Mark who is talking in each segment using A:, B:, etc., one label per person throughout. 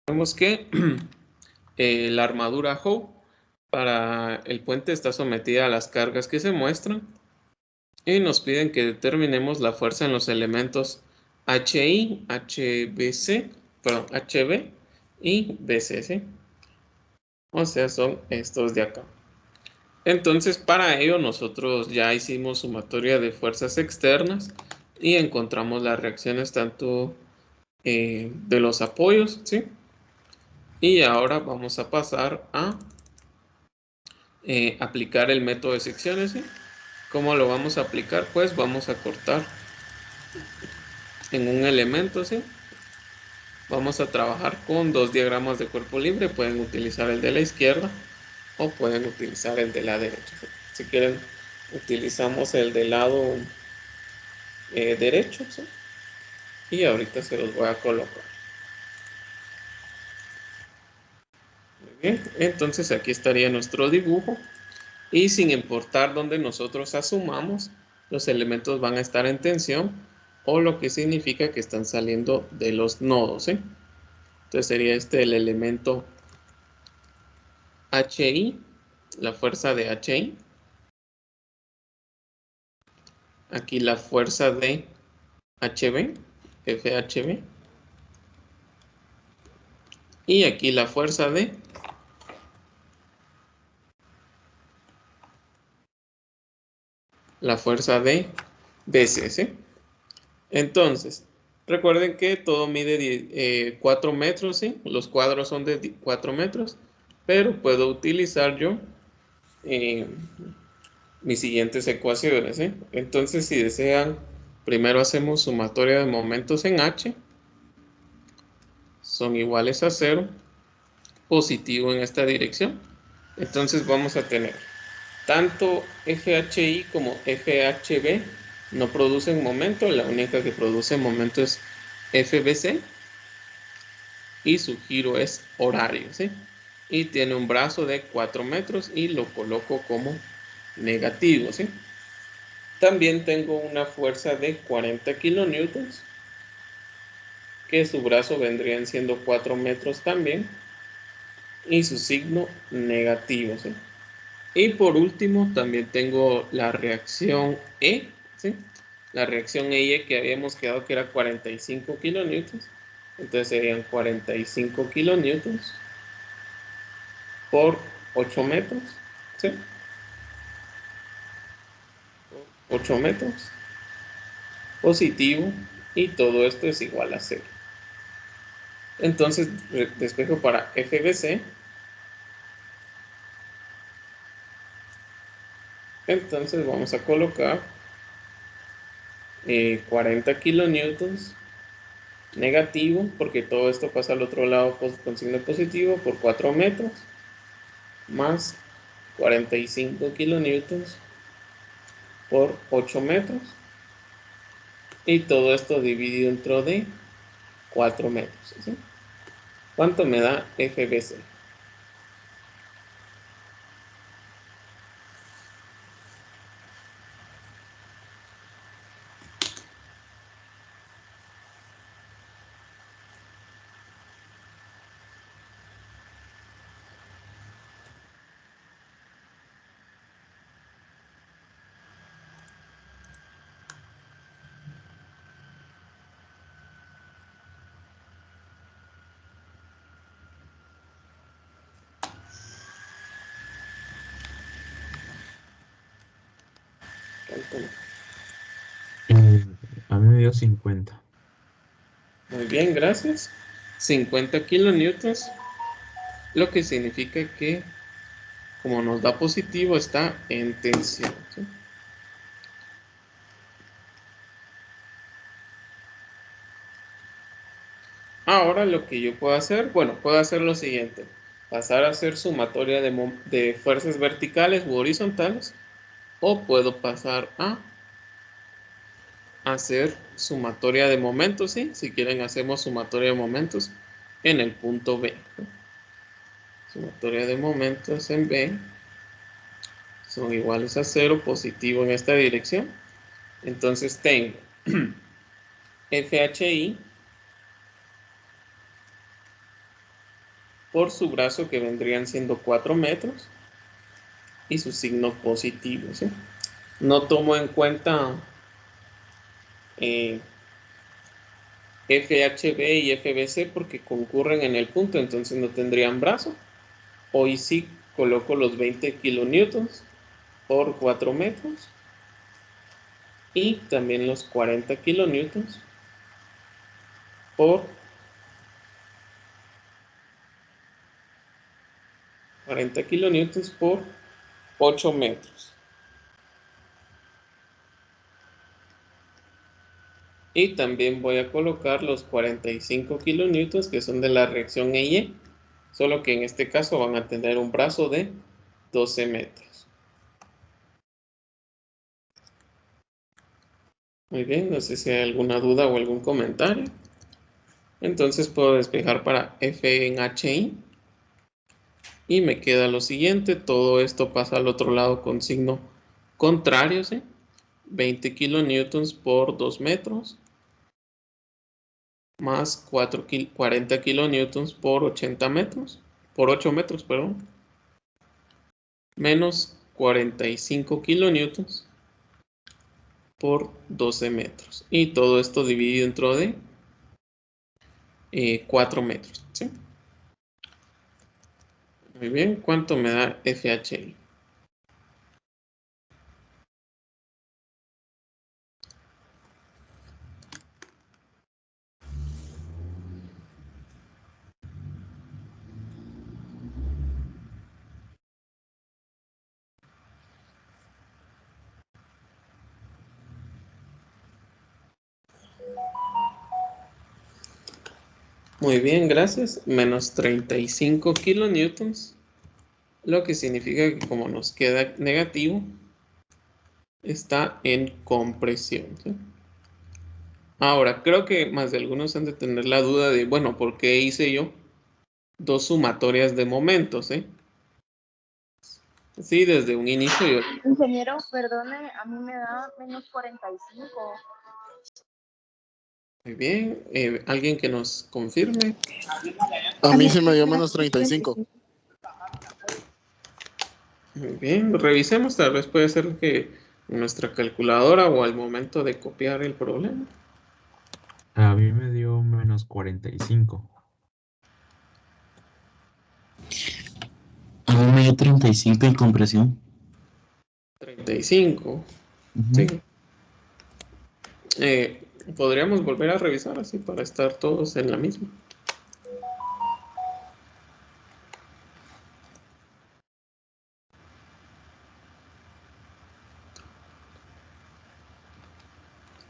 A: Vemos que la armadura Hope para el puente está sometida a las cargas que se muestran y nos piden que determinemos la fuerza en los elementos HI, HBC, perdón, HB y BC, ¿sí? O sea, son estos de acá. Entonces, para ello nosotros ya hicimos sumatoria de fuerzas externas y encontramos las reacciones tanto de los apoyos, ¿sí? Y ahora vamos a pasar a aplicar el método de secciones, ¿sí? ¿Cómo lo vamos a aplicar? Pues vamos a cortar en un elemento, ¿sí? Vamos a trabajar con dos diagramas de cuerpo libre. Pueden utilizar el de la izquierda o pueden utilizar el de la derecha. Si quieren, utilizamos el del lado derecho, ¿sí? Y ahorita se los voy a colocar. Muy bien, entonces aquí estaría nuestro dibujo. Y sin importar dónde nosotros asumamos, los elementos van a estar en tensión, o lo que significa que están saliendo de los nodos, ¿sí? Entonces sería este el elemento HI, la fuerza de HI. Aquí la fuerza de HB, FHB. Y aquí la fuerza de BC, ¿sí? Entonces, recuerden que todo mide 4 metros, ¿sí? Los cuadros son de 4 metros, pero puedo utilizar yo eh, mis siguientes ecuaciones, ¿sí? Entonces, si desean, primero hacemos sumatoria de momentos en H, son iguales a 0, positivo en esta dirección. Entonces vamos a tener tanto FHI como FHB no producen momento, la única que produce momento es FBC y su giro es horario, ¿sí? Y tiene un brazo de 4 metros y lo coloco como negativo, ¿sí? También tengo una fuerza de 40 kilonewtons, que su brazo vendrían siendo 4 metros también, y su signo negativo, ¿sí? Y por último, también tengo la reacción E, ¿sí? La reacción E que habíamos quedado que era 45 kilonewtons. Entonces serían 45 kilonewtons por 8 metros, ¿sí? 8 metros positivo, y todo esto es igual a 0. Entonces despejo para FBC. Entonces vamos a colocar 40 kilonewtons negativo, porque todo esto pasa al otro lado con signo positivo, por 4 metros, más 45 kilonewtons por 8 metros, y todo esto dividido dentro de 4 metros, ¿sí? ¿Cuánto me da FBC?
B: A mí me dio 50.
A: Muy bien, gracias. 50 kilonewtons, lo que significa que como nos da positivo está en tensión, ¿sí? Ahora lo que yo puedo hacer, bueno, puedo hacer lo siguiente: pasar a hacer sumatoria de fuerzas verticales u horizontales, o puedo pasar a hacer sumatoria de momentos, ¿sí? Si quieren, hacemos sumatoria de momentos en el punto B. Sumatoria de momentos en B son iguales a 0, positivo en esta dirección. Entonces tengo FHI por su brazo, que vendrían siendo 4 metros, y su signo positivo, ¿sí? No tomo en cuenta FHB y FBC porque concurren en el punto, entonces no tendrían brazo. Hoy sí coloco los 20 kilonewtons por 4 metros y también los 40 kilonewtons por 40 kilonewtons por 8 metros. Y también voy a colocar los 45 kilonewtons que son de la reacción EY, solo que en este caso van a tener un brazo de 12 metros. Muy bien, no sé si hay alguna duda o algún comentario. Entonces puedo despejar para F en HI. Y me queda lo siguiente, todo esto pasa al otro lado con signo contrario, ¿sí? 20 kilonewtons por 2 metros más 40 kilonewtons por 80 metros, por 8 metros, perdón, menos 45 kilonewtons por 12 metros. Y todo esto dividido dentro de 4 metros, ¿sí? Muy bien, ¿cuánto me da FHI? Muy bien, gracias. Menos 35 kilonewtons, lo que significa que como nos queda negativo, está en compresión, ¿sí? Ahora, creo que más de algunos han de tener la duda de, bueno, ¿por qué hice yo dos sumatorias de momentos, ¿eh? Sí, desde un inicio yo...
C: Ingeniero, perdone, a mí me da menos 45.
A: Muy bien, ¿alguien que nos confirme?
D: A mí se me dio menos 35.
A: Muy bien, revisemos, tal vez puede ser que nuestra calculadora o al momento de copiar el problema.
B: A mí me dio menos 45.
E: A mí me dio 35 en compresión.
A: 35, sí. Podríamos volver a revisar así para estar todos en la misma.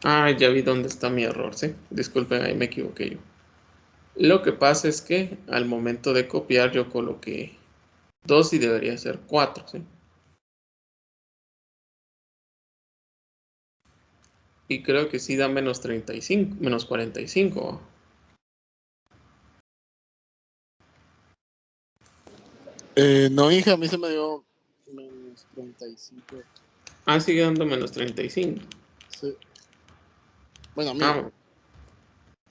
A: Ah, ya vi dónde está mi error, sí. Disculpen, ahí me equivoqué yo. Lo que pasa es que al momento de copiar yo coloqué 2 y debería ser 4, ¿sí? Y creo que sí da menos 35, menos 45.
D: No, hija, a mí se me dio menos 35.
A: Ah, sigue dando menos 35.
D: Sí. Bueno,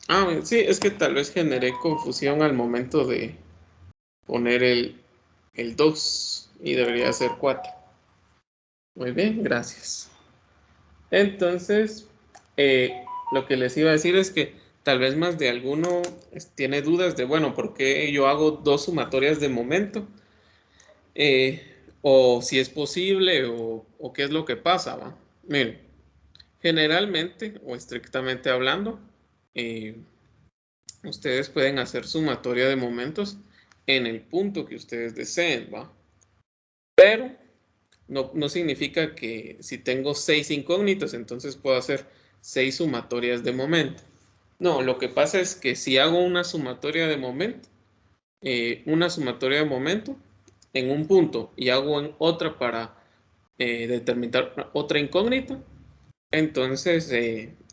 D: a mí.
A: Sí, es que tal vez generé confusión al momento de poner el 2 y debería ser 4. Muy bien, gracias. Entonces, lo que les iba a decir es que tal vez más de alguno tiene dudas de, bueno, ¿por qué yo hago dos sumatorias de momento? O si es posible o qué es lo que pasa, ¿va? Miren, generalmente o estrictamente hablando, ustedes pueden hacer sumatoria de momentos en el punto que ustedes deseen, ¿va? Pero no significa que si tengo 6 incógnitos, entonces puedo hacer 6 sumatorias de momento. No, lo que pasa es que si hago una sumatoria de momento, en un punto y hago en otra para determinar otra incógnita, entonces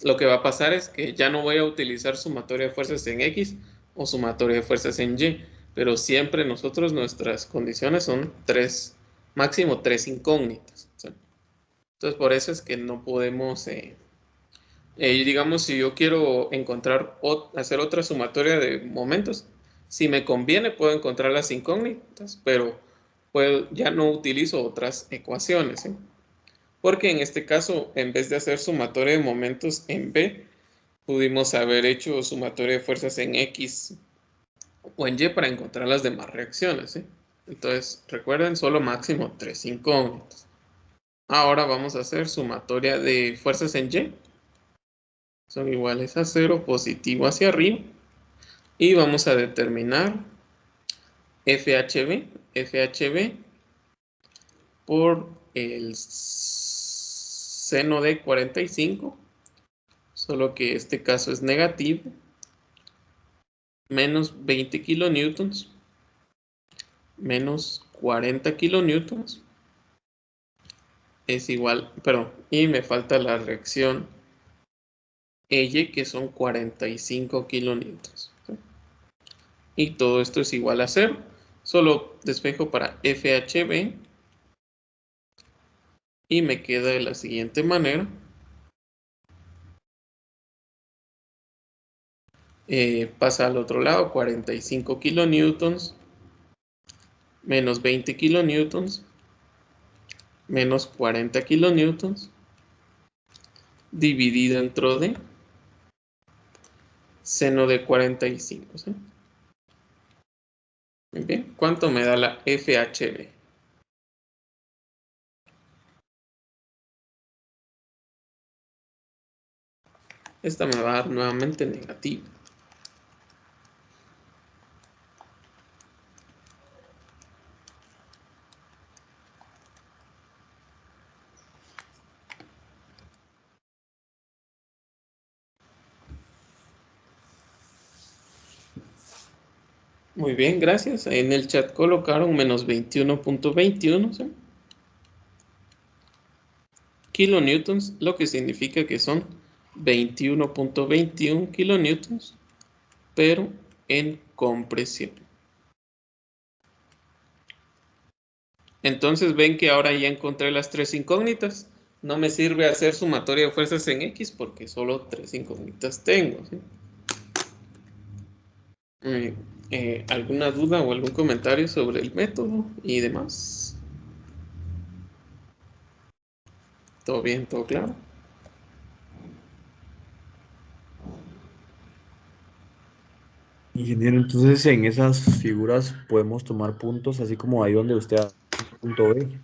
A: lo que va a pasar es que ya no voy a utilizar sumatoria de fuerzas en X o sumatoria de fuerzas en Y, pero siempre nosotros nuestras condiciones son máximo 3 incógnitas, ¿sí? Entonces por eso es que no podemos, digamos, si yo quiero hacer otra sumatoria de momentos, Si me conviene, puedo encontrar las incógnitas, pero ya no utilizo otras ecuaciones, ¿sí? Porque en este caso, en vez de hacer sumatoria de momentos en B, pudimos haber hecho sumatoria de fuerzas en X o en Y para encontrar las demás reacciones, ¿sí? Entonces, recuerden, solo máximo 3 incógnitas. Ahora vamos a hacer sumatoria de fuerzas en Y. Son iguales a 0, positivo hacia arriba. Y vamos a determinar FHB por el seno de 45, solo que este caso es negativo, menos 20 kilonewtons, menos 40 kilonewtons, es igual, perdón, y me falta la reacción Y, que son 45 kilonewtons. Y todo esto es igual a 0. Solo despejo para FHB y me queda de la siguiente manera. Pasa al otro lado, 45 kilonewtons menos 20 kilonewtons menos 40 kilonewtons dividido dentro de seno de 45, ¿sí? Muy bien, ¿cuánto me da la FHB? Esta me va a dar nuevamente negativo. Muy bien, gracias. En el chat colocaron menos 21.21, ¿sí? Kilonewtons, lo que significa que son 21.21 kilonewtons, pero en compresión. Entonces ven que ahora ya encontré las tres incógnitas. No me sirve hacer sumatoria de fuerzas en X porque solo tres incógnitas tengo, ¿sí? ¿Alguna duda o algún comentario sobre el método y demás? ¿Todo bien? ¿Todo claro?
F: Ingeniero, entonces en esas figuras podemos tomar puntos, así como ahí donde usted hace punto B.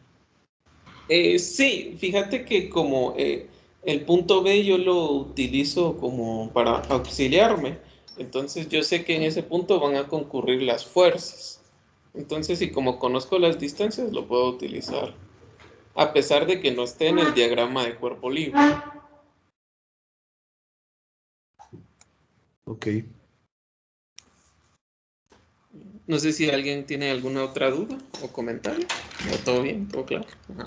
A: Sí, fíjate que como el punto B yo lo utilizo como para auxiliarme, entonces yo sé que en ese punto van a concurrir las fuerzas. Entonces, y como conozco las distancias, lo puedo utilizar, a pesar de que no esté en el diagrama de cuerpo libre.
F: Ok.
A: No sé si alguien tiene alguna otra duda o comentario. ¿O todo bien? ¿Todo claro? Ajá.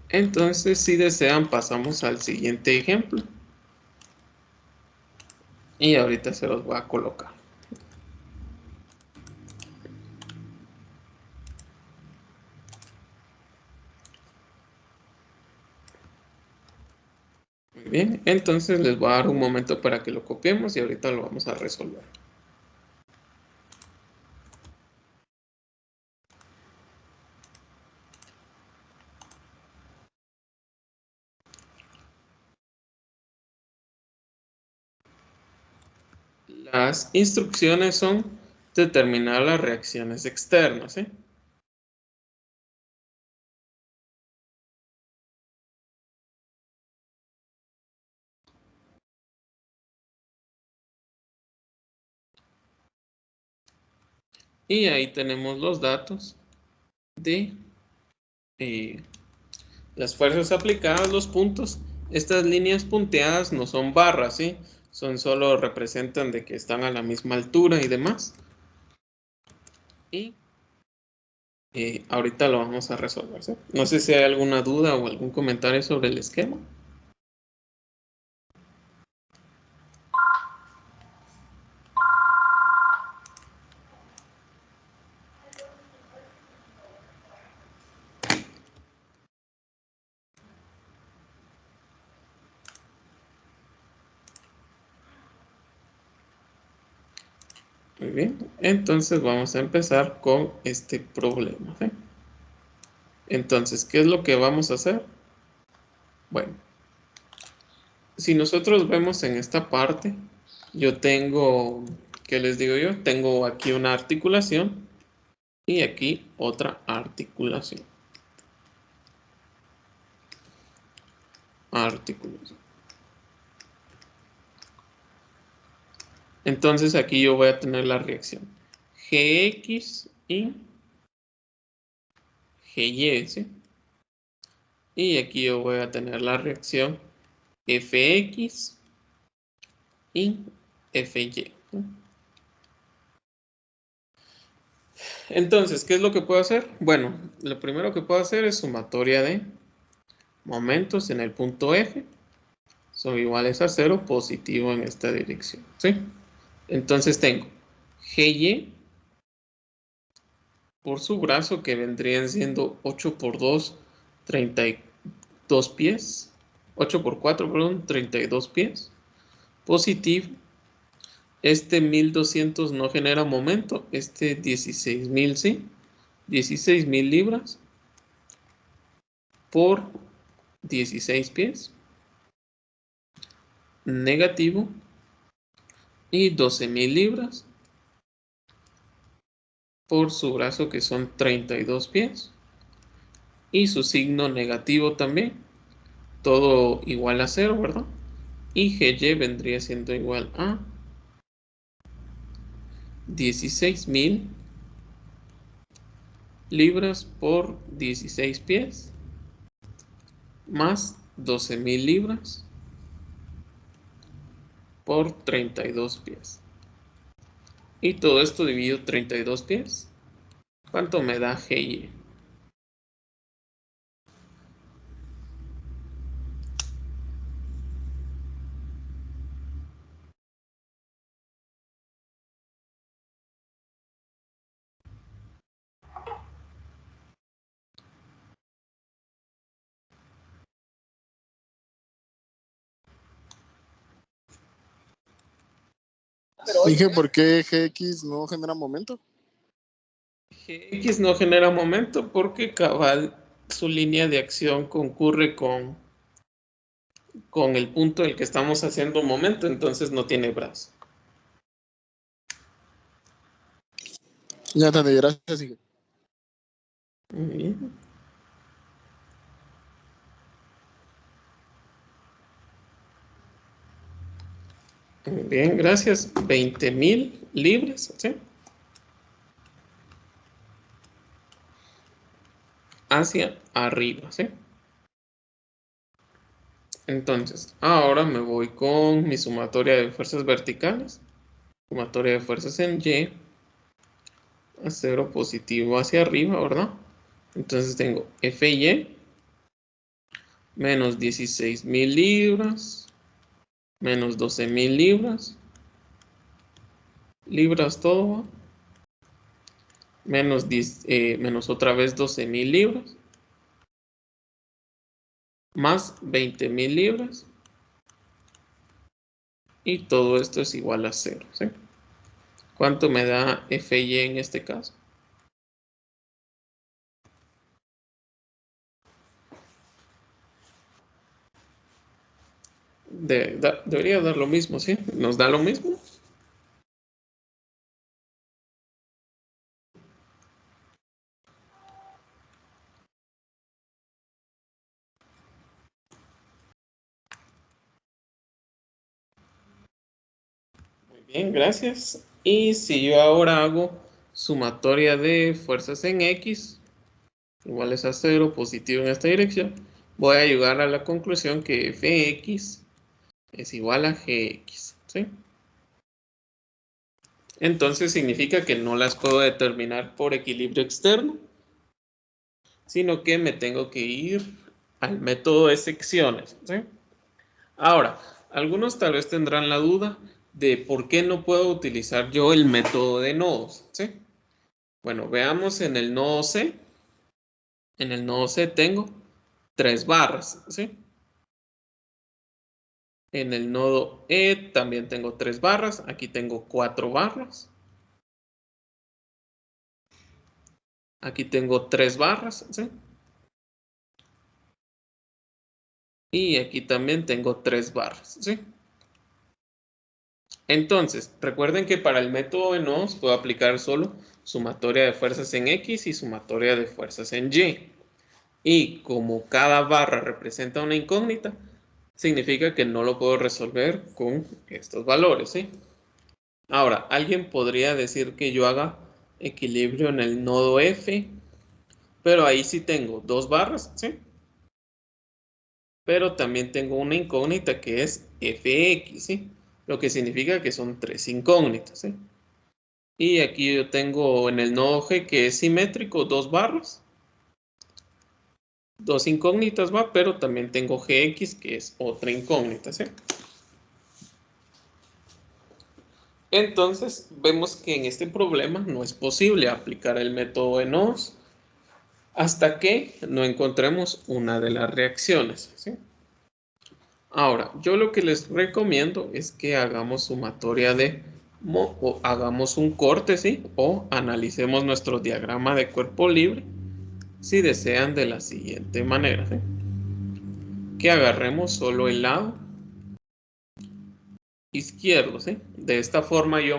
A: Entonces, si desean, pasamos al siguiente ejemplo. Y ahorita se los voy a colocar. Muy bien, entonces les voy a dar un momento para que lo copiemos y ahorita lo vamos a resolver. Las instrucciones son determinar las reacciones externas, ¿sí? Y ahí tenemos los datos de las fuerzas aplicadas, los puntos. Estas líneas punteadas no son barras, ¿sí? Son solo representan de que están a la misma altura y demás. Y ahorita lo vamos a resolver, ¿sí? No sé si hay alguna duda o algún comentario sobre el esquema. Muy bien, entonces vamos a empezar con este problema, ¿sí? Entonces, ¿qué es lo que vamos a hacer? Bueno, si nosotros vemos en esta parte, yo tengo, ¿qué les digo yo? Tengo aquí una articulación y aquí otra articulación. Articulación. Entonces aquí yo voy a tener la reacción Gx y Gy, ¿sí? Y aquí yo voy a tener la reacción Fx y Fy, ¿sí? Entonces, ¿qué es lo que puedo hacer? Bueno, lo primero que puedo hacer es sumatoria de momentos en el punto F son iguales a 0, positivo en esta dirección, ¿sí? Entonces tengo Gy por su brazo, que vendrían siendo 8 por 2, 32 pies. 8 por 4, perdón, 32 pies. Positivo. Este 1200 no genera momento. Este 16.000 sí. 16.000 libras por 16 pies. Negativo. Y 12.000 libras por su brazo, que son 32 pies. Y su signo negativo también. Todo igual a 0, ¿verdad? Y Gy vendría siendo igual a 16.000 libras por 16 pies más 12.000 libras por 32 pies. Y todo esto dividido 32 pies. ¿Cuánto me da Gy?
D: Dije, ¿por qué Gx no genera momento?
A: Gx no genera momento porque cabal su línea de acción concurre con el punto en el que estamos haciendo un momento, entonces no tiene brazo.
D: Ya entendí, gracias. Sigue.
A: Muy bien. Muy bien, gracias. 20.000 libras, ¿sí? Hacia arriba, ¿sí? Entonces, ahora me voy con mi sumatoria de fuerzas verticales. Sumatoria de fuerzas en Y. A 0 positivo hacia arriba, ¿verdad? Entonces tengo Fy menos 16.000 libras menos 12.000 libras. Libras todo, ¿va? Menos otra vez 12.000 libras. Más 20.000 libras. Y todo esto es igual a 0, ¿sí? ¿Cuánto me da Fy en este caso? Debería dar lo mismo, ¿sí? ¿Nos da lo mismo? Muy bien, gracias. Y si yo ahora hago sumatoria de fuerzas en X, iguales a 0, positivo en esta dirección, voy a llegar a la conclusión que Fx es igual a Gx, ¿sí? Entonces significa que no las puedo determinar por equilibrio externo, sino que me tengo que ir al método de secciones, ¿sí? Ahora, algunos tal vez tendrán la duda de por qué no puedo utilizar yo el método de nodos, ¿sí? Bueno, veamos en el nodo C. En el nodo C tengo 3 barras, ¿sí? En el nodo E también tengo 3 barras. Aquí tengo 4 barras. Aquí tengo 3 barras, ¿sí? Y aquí también tengo 3 barras, ¿sí? Entonces, recuerden que para el método de nodos puedo aplicar solo sumatoria de fuerzas en X y sumatoria de fuerzas en Y. Y como cada barra representa una incógnita, significa que no lo puedo resolver con estos valores, ¿sí? Ahora, alguien podría decir que yo haga equilibrio en el nodo F, pero ahí sí tengo 2 barras, ¿sí? Pero también tengo una incógnita que es Fx, ¿sí? Lo que significa que son 3 incógnitas, ¿sí? Y aquí yo tengo en el nodo G, que es simétrico, 2 barras. 2 incógnitas va, pero también tengo Gx, que es otra incógnita, ¿sí? Entonces, vemos que en este problema no es posible aplicar el método de nodos hasta que no encontremos una de las reacciones, ¿sí? Ahora, yo lo que les recomiendo es que hagamos sumatoria de o hagamos un corte, ¿sí? O analicemos nuestro diagrama de cuerpo libre, si desean, de la siguiente manera, ¿sí? Que agarremos solo el lado izquierdo, ¿sí? De esta forma yo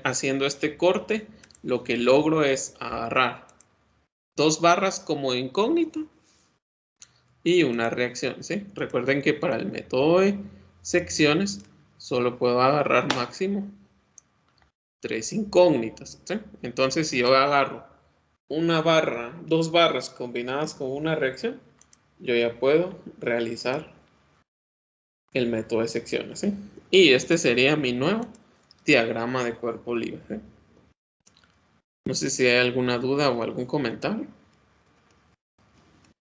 A: haciendo este corte, lo que logro es agarrar 2 barras como incógnita y una reacción, ¿sí? Recuerden que para el método de secciones solo puedo agarrar máximo 3 incógnitas, ¿sí? Entonces, si yo agarro una barra, 2 barras combinadas con una reacción, yo ya puedo realizar el método de secciones, ¿sí? Y este sería mi nuevo diagrama de cuerpo libre, ¿sí? No sé si hay alguna duda o algún comentario.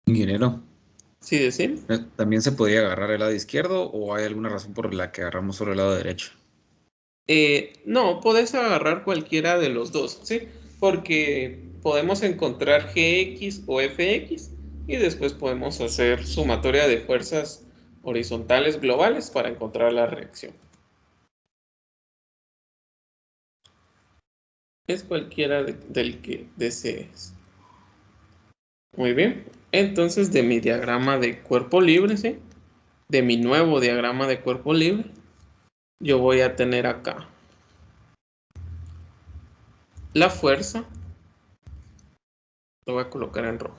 G: Ingeniero,
A: Sí, decir.
G: ¿también se podía agarrar el lado izquierdo o hay alguna razón por la que agarramos solo el lado derecho?
A: No, podés agarrar cualquiera de los dos, ¿sí? Porque podemos encontrar Gx o Fx y después podemos hacer sumatoria de fuerzas horizontales globales para encontrar la reacción. Es cualquiera del que desees. Muy bien. Entonces, de mi diagrama de cuerpo libre, ¿sí? De mi nuevo diagrama de cuerpo libre, yo voy a tener acá la fuerza. Lo voy a colocar en rojo.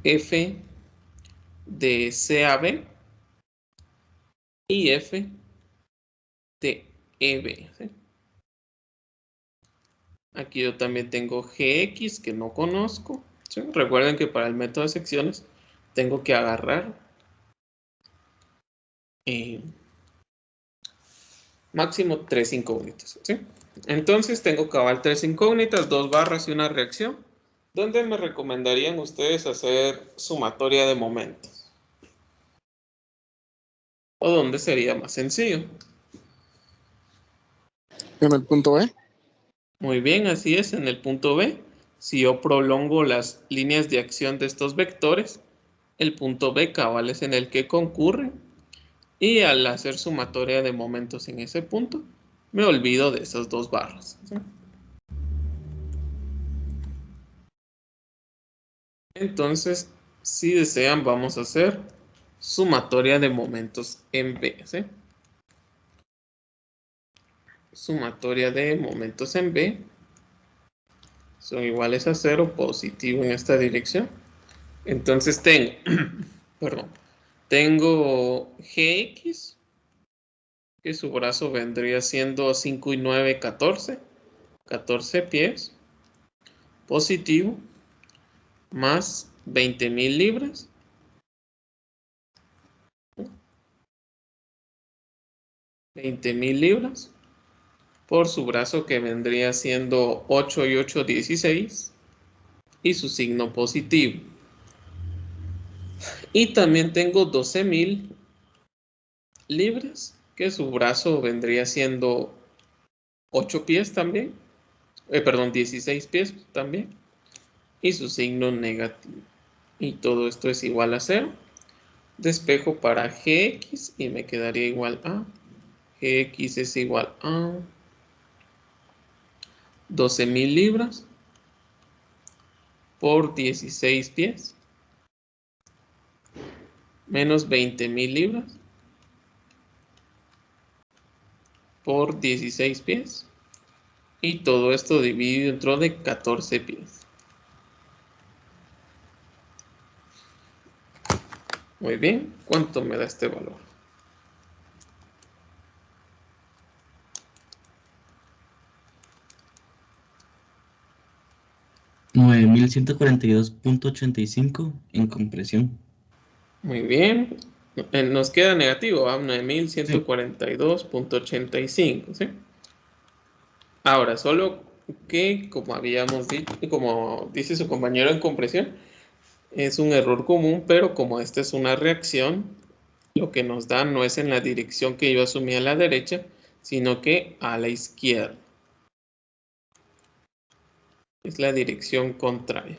A: F de CAB y F de EB, ¿sí? Aquí yo también tengo Gx que no conozco, ¿sí? Recuerden que para el método de secciones tengo que agarrar máximo 3 incógnitas, ¿sí? Entonces tengo cabal 3 incógnitas, 2 barras y una reacción. ¿Dónde me recomendarían ustedes hacer sumatoria de momentos? ¿O dónde sería más sencillo?
D: En el punto B.
A: Muy bien, así es, en el punto B. Si yo prolongo las líneas de acción de estos vectores, el punto B cabal es en el que concurren. Y al hacer sumatoria de momentos en ese punto, me olvido de esas 2 barras, ¿sí? Entonces, si desean, vamos a hacer sumatoria de momentos en B, ¿sí? Sumatoria de momentos en B son iguales a 0, positivo en esta dirección. Entonces tengo, perdón, tengo Gx, que su brazo vendría siendo 5 y 9, 14, 14 pies, positivo, más 20.000 libras, 20.000 libras, por su brazo que vendría siendo 8 y 8, 16, y su signo positivo. Y también tengo 12.000 libras, que su brazo vendría siendo 8 pies también, perdón, 16 pies también, y su signo negativo. Y todo esto es igual a 0. Despejo para Gx y me quedaría igual a Gx es igual a 12.000 libras por 16 pies menos 20.000 libras por 16 pies y todo esto dividido dentro de 14 pies. Muy bien, ¿cuánto me da este valor?
E: $9,142.85 en compresión.
A: Muy bien, nos queda negativo, ¿va?
E: Sí.
A: 9.142.85, ¿sí? Ahora, solo que, como habíamos dicho, como dice su compañero en compresión, es un error común, pero como esta es una reacción, lo que nos da no es en la dirección que yo asumí a la derecha, sino que a la izquierda. Es la dirección contraria.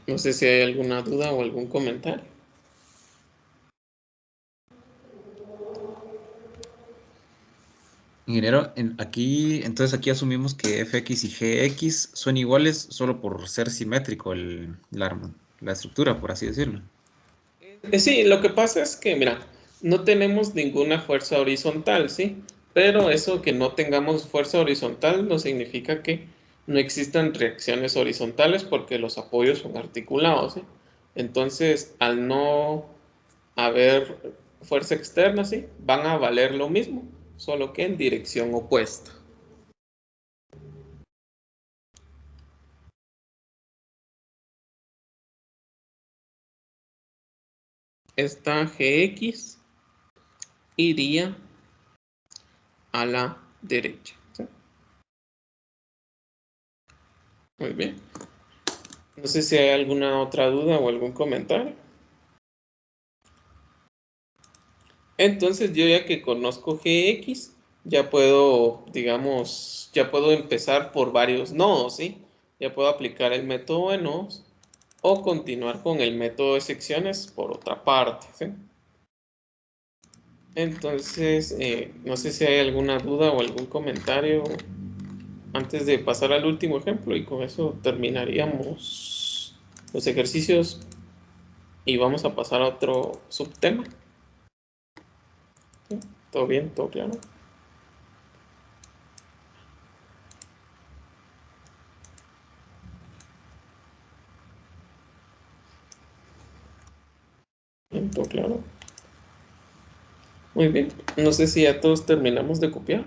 A: No sé si hay alguna duda o algún comentario.
G: Ingeniero, entonces aquí asumimos que fx y gx son iguales solo por ser simétrico la estructura, por así decirlo.
A: Sí, lo que pasa es que, mira, no tenemos ninguna fuerza horizontal, ¿sí? Pero eso que no tengamos fuerza horizontal no significa que no existan reacciones horizontales porque los apoyos son articulados, ¿sí? Entonces, al no haber fuerza externa, ¿sí? Van a valer lo mismo, solo que en dirección opuesta. Esta Gx iría a la derecha, ¿sí? Muy bien. No sé si hay alguna otra duda o algún comentario. Entonces yo ya que conozco Gx, ya puedo, digamos, ya puedo empezar por varios nodos, ¿sí? Ya puedo aplicar el método de nodos o continuar con el método de secciones por otra parte, ¿sí? Entonces, no sé si hay alguna duda o algún comentario antes de pasar al último ejemplo y con eso terminaríamos los ejercicios y vamos a pasar a otro subtema. ¿Sí? ¿Todo bien? ¿Todo claro? Bien, ¿todo claro? Muy bien. No sé si ya todos terminamos de copiar.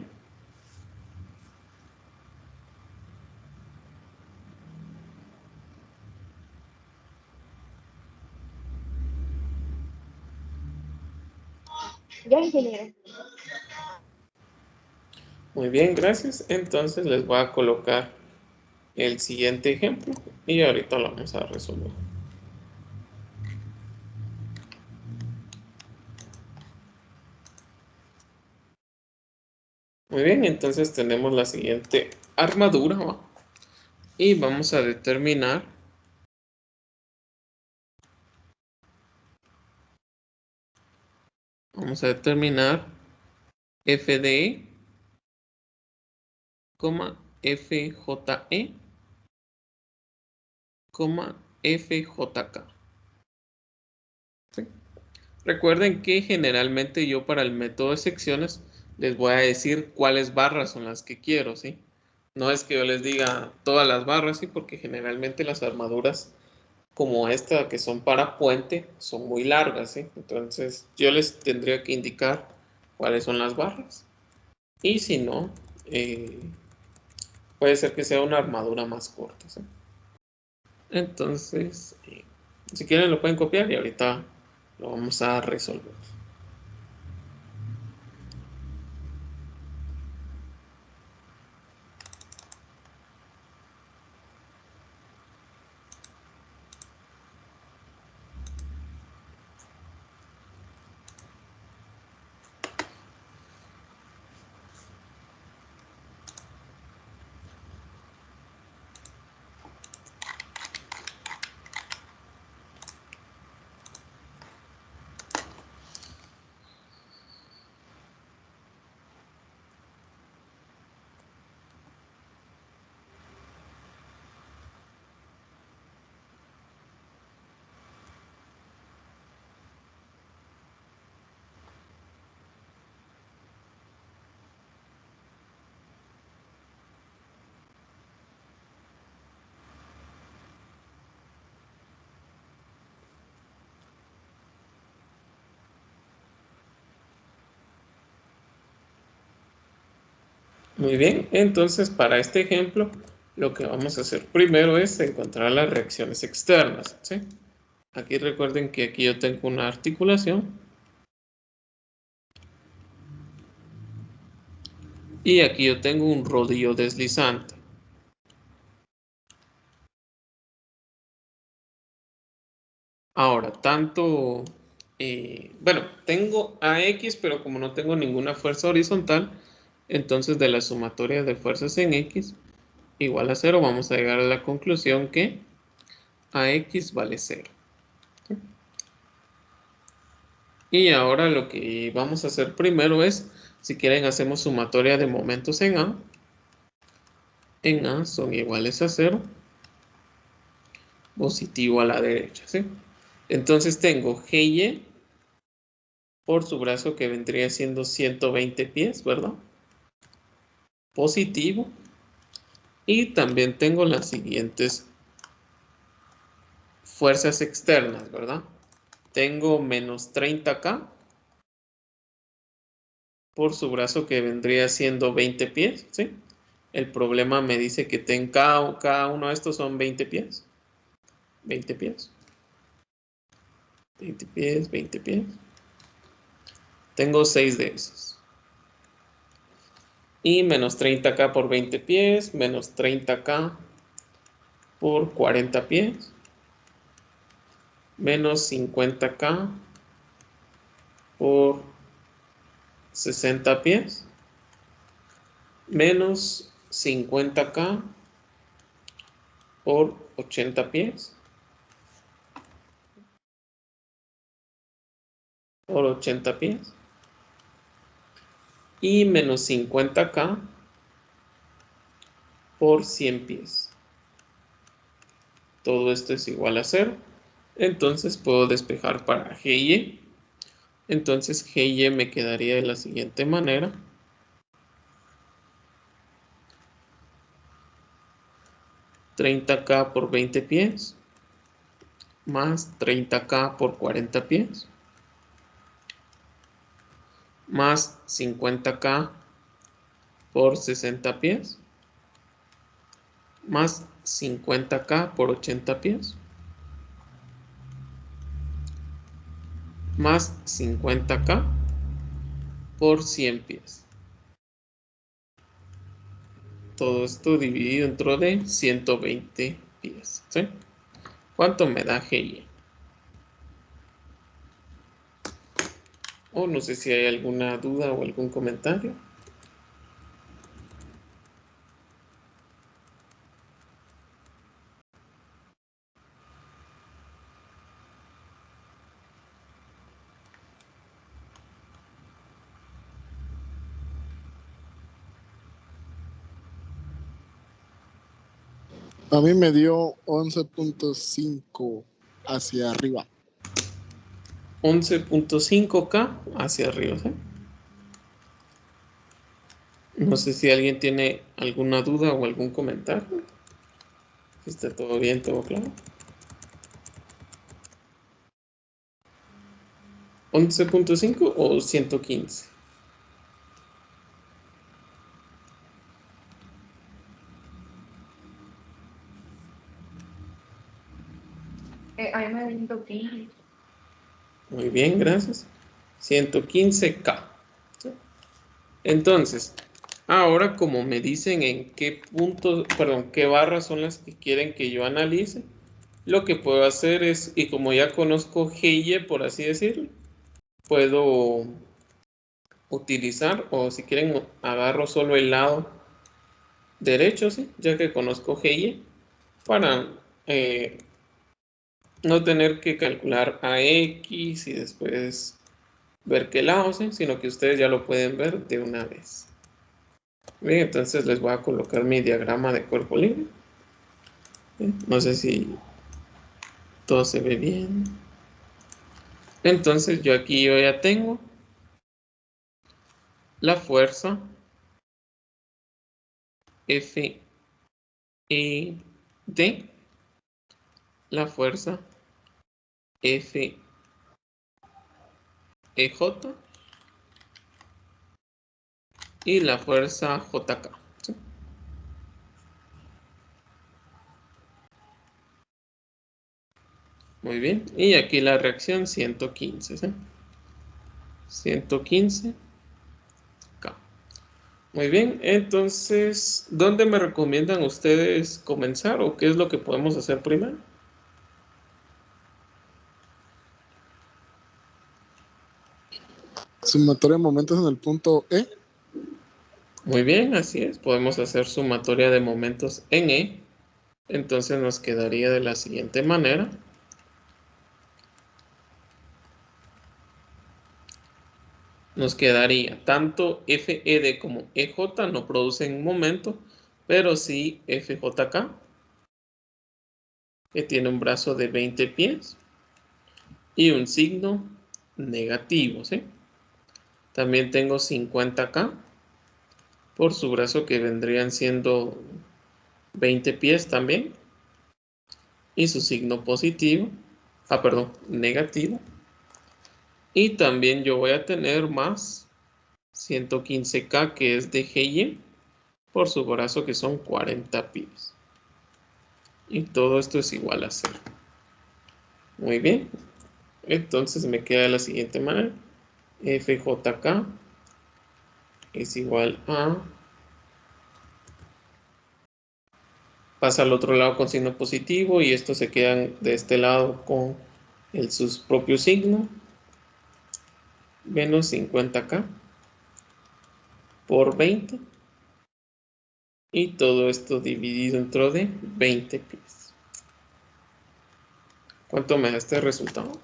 C: Ya, ingeniero.
A: Muy bien, gracias. Entonces les voy a colocar el siguiente ejemplo y ahorita lo vamos a resolver. Muy bien, entonces tenemos la siguiente armadura, ¿va? Y vamos a determinar FDE, FJE, FJK. ¿Sí? Recuerden que generalmente yo para el método de secciones les voy a decir cuáles barras son las que quiero, ¿sí? No es que yo les diga todas las barras, ¿sí? Porque generalmente las armaduras como esta que son para puente son muy largas, ¿sí? Entonces yo les tendría que indicar cuáles son las barras. Y si no, puede ser que sea una armadura más corta, ¿sí? Entonces, si quieren lo pueden copiar y ahorita lo vamos a resolver. Muy bien, entonces para este ejemplo, lo que vamos a hacer primero es encontrar las reacciones externas, ¿sí? Aquí recuerden que aquí yo tengo una articulación. Y aquí yo tengo un rodillo deslizante. Ahora, bueno, tengo AX, pero como no tengo ninguna fuerza horizontal, entonces de la sumatoria de fuerzas en X igual a 0, vamos a llegar a la conclusión que AX vale 0. ¿Sí? Y ahora lo que vamos a hacer primero es, si quieren, hacemos sumatoria de momentos en A. En A son iguales a 0. Positivo a la derecha, ¿sí? Entonces tengo GY por su brazo que vendría siendo 120 pies, ¿verdad? Positivo. Y también tengo las siguientes fuerzas externas, ¿verdad? Tengo menos 30K por su brazo que vendría siendo 20 pies, ¿sí? El problema me dice que cada uno de estos son 20 pies. 20 pies. 20 pies, 20 pies. Tengo 6 de esos. Y menos 30K por 20 pies, menos 30K por 40 pies, menos 50K por 60 pies, menos 50K por 80 pies, por 80 pies, y menos 50K por 100 pies. Todo esto es igual a 0. Entonces puedo despejar para GY. Entonces GY me quedaría de la siguiente manera. 30K por 20 pies, más 30K por 40 pies, más 50K por 60 pies, más 50K por 80 pies, más 50K por 100 pies. Todo esto dividido dentro de 120 pies, ¿sí? ¿Cuánto me da GY? O no sé si hay alguna duda o algún comentario.
D: A mí me dio 11.5 hacia arriba.
A: 11.5K hacia arriba, ¿sí? No sé si alguien tiene alguna duda o algún comentario. ¿Está todo bien, todo claro? 11.5 o 115.
C: A mí me dio 115.
A: Muy bien, gracias. 115K. ¿Sí? Entonces, ahora como me dicen en qué puntos, perdón, qué barras son las que quieren que yo analice, lo que puedo hacer es, y como ya conozco GY, por así decirlo, puedo utilizar, o si quieren, agarro solo el lado derecho, ¿sí? Ya que conozco GY, para no tener que calcular AX y después ver qué lado, ¿sí? Sino que ustedes ya lo pueden ver de una vez. Bien, entonces les voy a colocar mi diagrama de cuerpo libre. Bien, no sé si todo se ve bien. Entonces yo ya tengo la fuerza F E D, la fuerza F E J y la fuerza JK. ¿Sí? Muy bien. Y aquí la reacción 115. ¿Sí? 115 K. Muy bien. Entonces, ¿dónde me recomiendan ustedes comenzar o qué es lo que podemos hacer primero?
D: Sumatoria de momentos en el punto E.
A: Muy bien, así es. Podemos hacer sumatoria de momentos en E. Entonces nos quedaría de la siguiente manera. Nos quedaría tanto FED como EJ no producen momento, pero sí FJK, que tiene un brazo de 20 pies y un signo negativo, ¿sí? También tengo 50K por su brazo, que vendrían siendo 20 pies también, y su signo positivo, negativo. Y también yo voy a tener más 115K, que es de GY, por su brazo, que son 40 pies. Y todo esto es igual a 0. Muy bien. Entonces me queda de la siguiente manera. FJK es igual a... Pasa al otro lado con signo positivo y estos se quedan de este lado con su propio signo. Menos 50K por 20. Y todo esto dividido dentro de 20 pies. ¿Cuánto me da este resultado?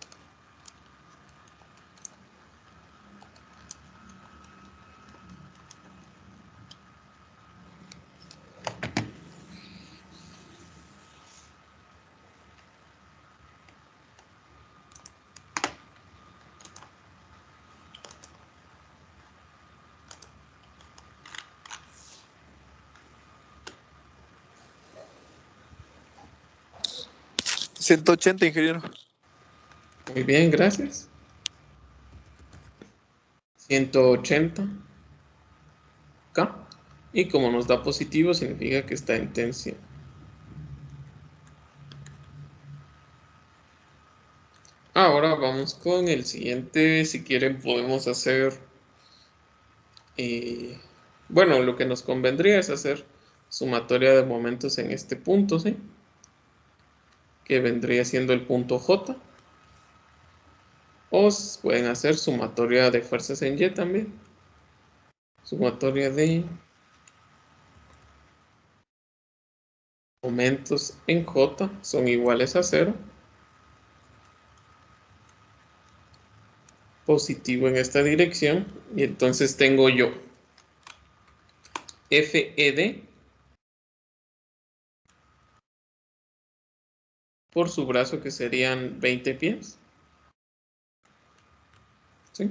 H: ¿180, ingeniero?
A: Muy bien, gracias. 180K. Y como nos da positivo, significa que está en tensión. Ahora vamos con el siguiente. Si quieren podemos hacer... bueno, lo que nos convendría es hacer sumatoria de momentos en este punto, ¿sí? Que vendría siendo el punto J. O pueden hacer sumatoria de fuerzas en Y también. Sumatoria de momentos en J son iguales a 0. Positivo en esta dirección. Y entonces tengo yo FED por su brazo, que serían 20 pies. ¿Sí?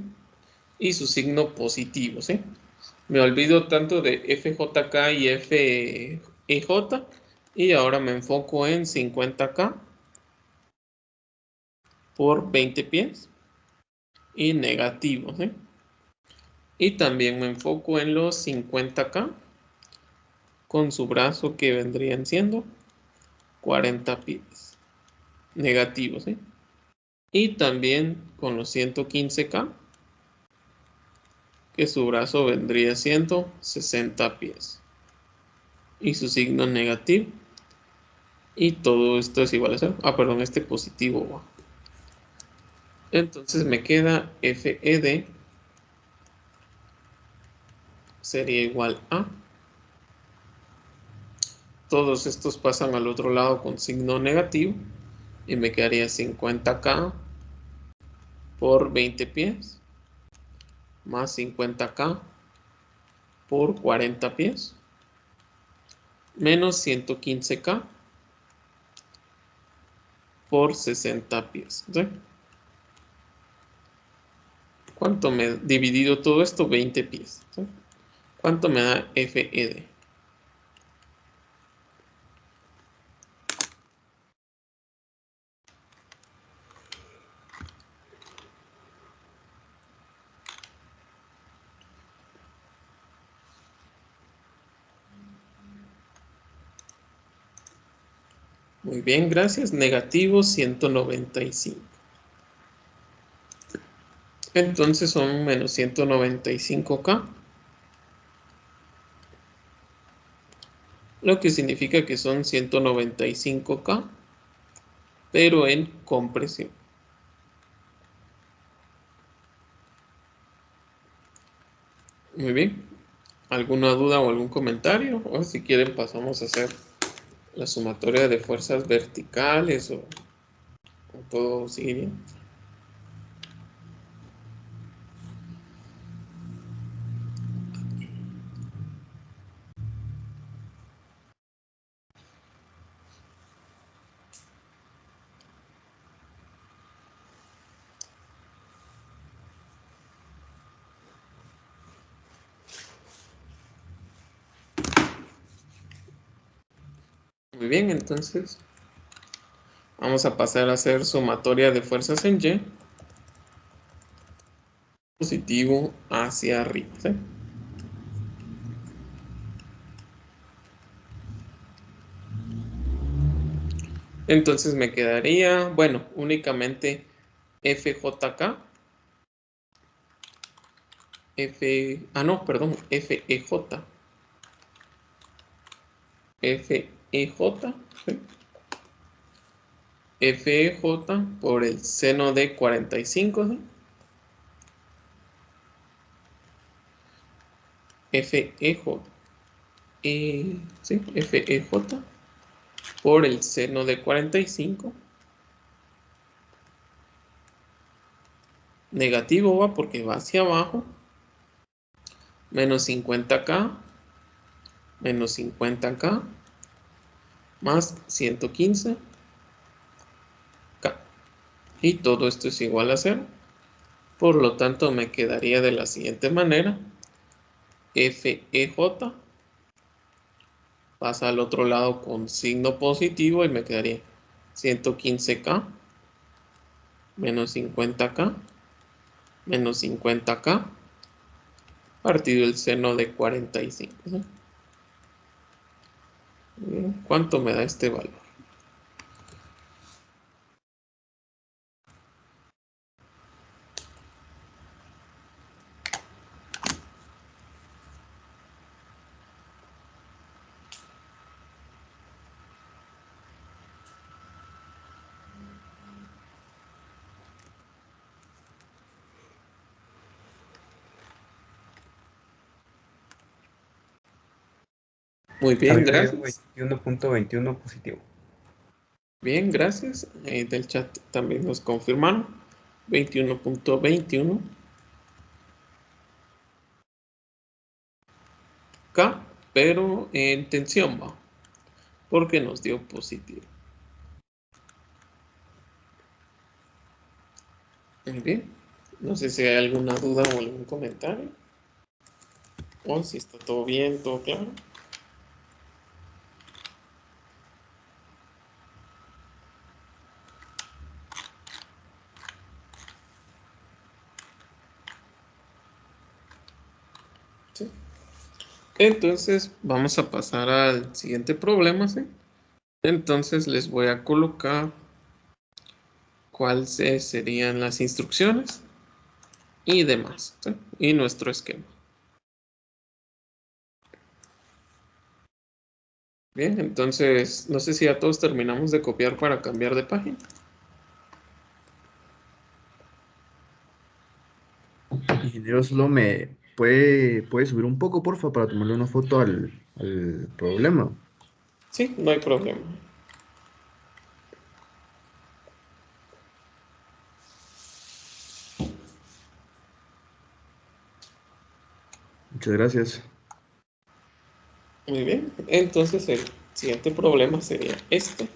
A: Y su signo positivo, ¿sí? Me olvido tanto de FJK y FEJ y ahora me enfoco en 50K por 20 pies y negativo, ¿sí? Y también me enfoco en los 50K con su brazo, que vendrían siendo 40 pies negativos, ¿sí? Y también con los 115K, que su brazo vendría siendo 60 pies y su signo negativo. Y todo esto es igual a 0. Perdón, este positivo va. Entonces me queda FED sería igual a... Todos estos pasan al otro lado con signo negativo. Y me quedaría 50K por 20 pies. Más 50K por 40 pies. Menos 115K por 60 pies. ¿Sí? ¿Cuánto me dividido todo esto? 20 pies. ¿Sí? ¿Cuánto me da FED? Muy bien, gracias. Negativo 195. Entonces son menos 195K. Lo que significa que son 195K, pero en compresión. Muy bien. ¿Alguna duda o algún comentario? O si quieren pasamos a hacer la sumatoria de fuerzas verticales o todo sigue bien. Muy bien, entonces vamos a pasar a hacer sumatoria de fuerzas en Y. Positivo hacia arriba, ¿sí? Entonces me quedaría, bueno, únicamente FJK. FEJ. FEJ, ¿sí? FEJ por el seno de 45, ¿sí? FEJ, ¿sí? FEJ por el seno de 45. Negativo va porque va hacia abajo. Menos 50K, menos 50K, más 115K. Y todo esto es igual a 0. Por lo tanto, me quedaría de la siguiente manera. FEJ pasa al otro lado con signo positivo y me quedaría 115K menos 50K menos 50K partido el seno de 45. ¿Sí? ¿Cuánto me da este valor? Muy
F: A
A: bien,
F: mí me dio
A: gracias.
F: 21.21 positivo.
A: Bien, gracias. Del chat también nos confirmaron. 21.21 K, pero en tensión va, porque nos dio positivo. Muy bien. No sé si hay alguna duda o algún comentario. O si está todo bien, todo claro. ¿Sí? Entonces vamos a pasar al siguiente problema, ¿sí? Entonces les voy a colocar cuáles serían las instrucciones y demás, ¿sí? Y nuestro esquema. Bien, entonces no sé si ya todos terminamos de copiar para cambiar de página.
F: Ingeniero, solo me puede subir un poco, porfa, para tomarle una foto al problema.
A: Sí, no hay problema.
F: Muchas gracias.
A: Muy bien, entonces el siguiente problema sería este.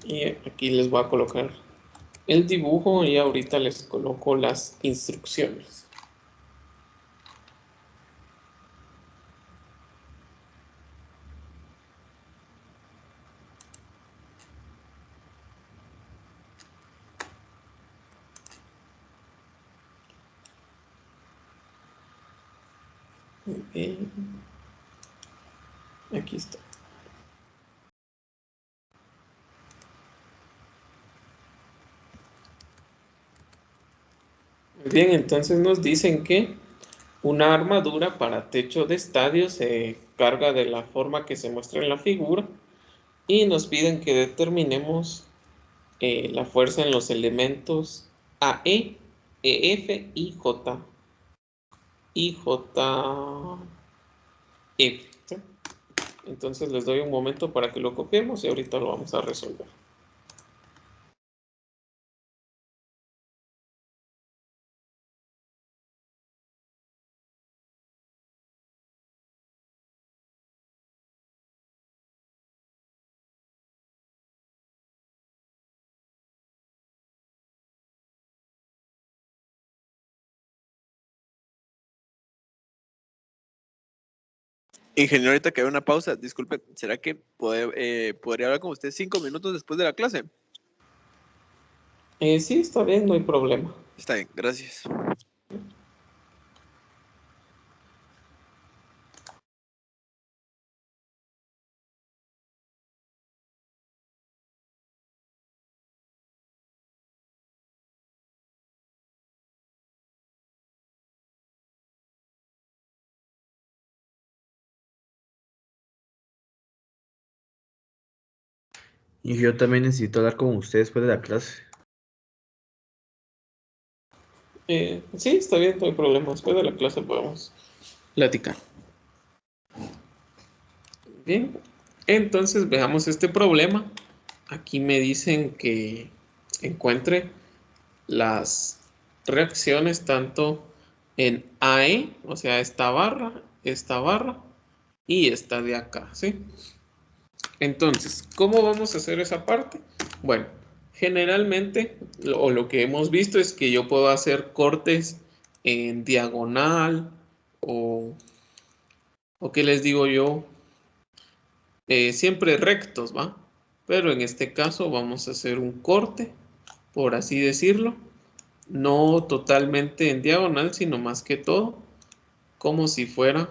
A: Y aquí les voy a colocar el dibujo y ahorita les coloco las instrucciones. Muy bien. Aquí está. Bien, entonces nos dicen que una armadura para techo de estadio se carga de la forma que se muestra en la figura y nos piden que determinemos la fuerza en los elementos AE, EF y J. Y JF. ¿Sí? Entonces les doy un momento para que lo copiemos y ahorita lo vamos a resolver.
H: Ingeniero, ahorita que hay una pausa, disculpe, ¿será que podría hablar con usted 5 minutos después de la clase?
A: Sí, está bien, no hay problema.
H: Está bien, gracias.
F: Y yo también necesito hablar con usted después de la clase.
A: Sí, está bien, no hay problema. Después de la clase podemos platicar. Bien, entonces veamos este problema. Aquí me dicen que encuentre las reacciones tanto en AE, o sea, esta barra y esta de acá, ¿sí? Entonces, ¿cómo vamos a hacer esa parte? Bueno, generalmente lo que hemos visto es que yo puedo hacer cortes en diagonal o ¿qué les digo yo? Siempre rectos, ¿va? Pero en este caso vamos a hacer un corte, por así decirlo, no totalmente en diagonal, sino más que todo como si fuera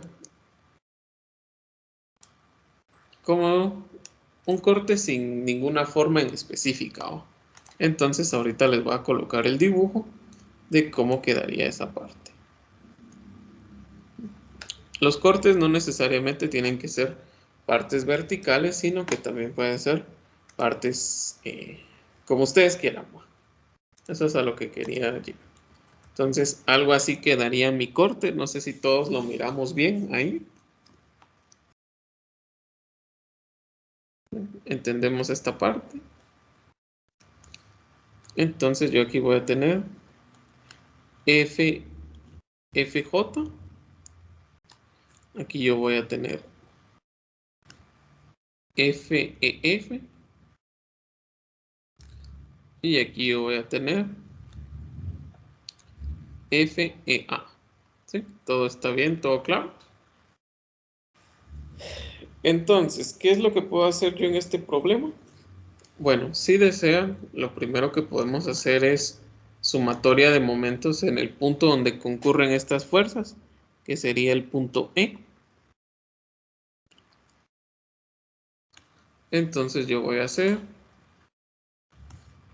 A: como un corte sin ninguna forma en específica, ¿va? Entonces ahorita les voy a colocar el dibujo de cómo quedaría esa parte. Los cortes no necesariamente tienen que ser partes verticales, sino que también pueden ser partes como ustedes quieran, ¿va? Eso es a lo que quería llegar. Entonces, algo así quedaría mi corte. No sé si todos lo miramos bien ahí. Entendemos esta parte. Entonces, yo aquí voy a tener FJ. Aquí yo voy a tener FEF. Y aquí yo voy a tener FEA. ¿Sí? Todo está bien, todo claro. Entonces, ¿qué es lo que puedo hacer yo en este problema? Bueno, si desean, lo primero que podemos hacer es sumatoria de momentos en el punto donde concurren estas fuerzas, que sería el punto E. Entonces yo voy a hacer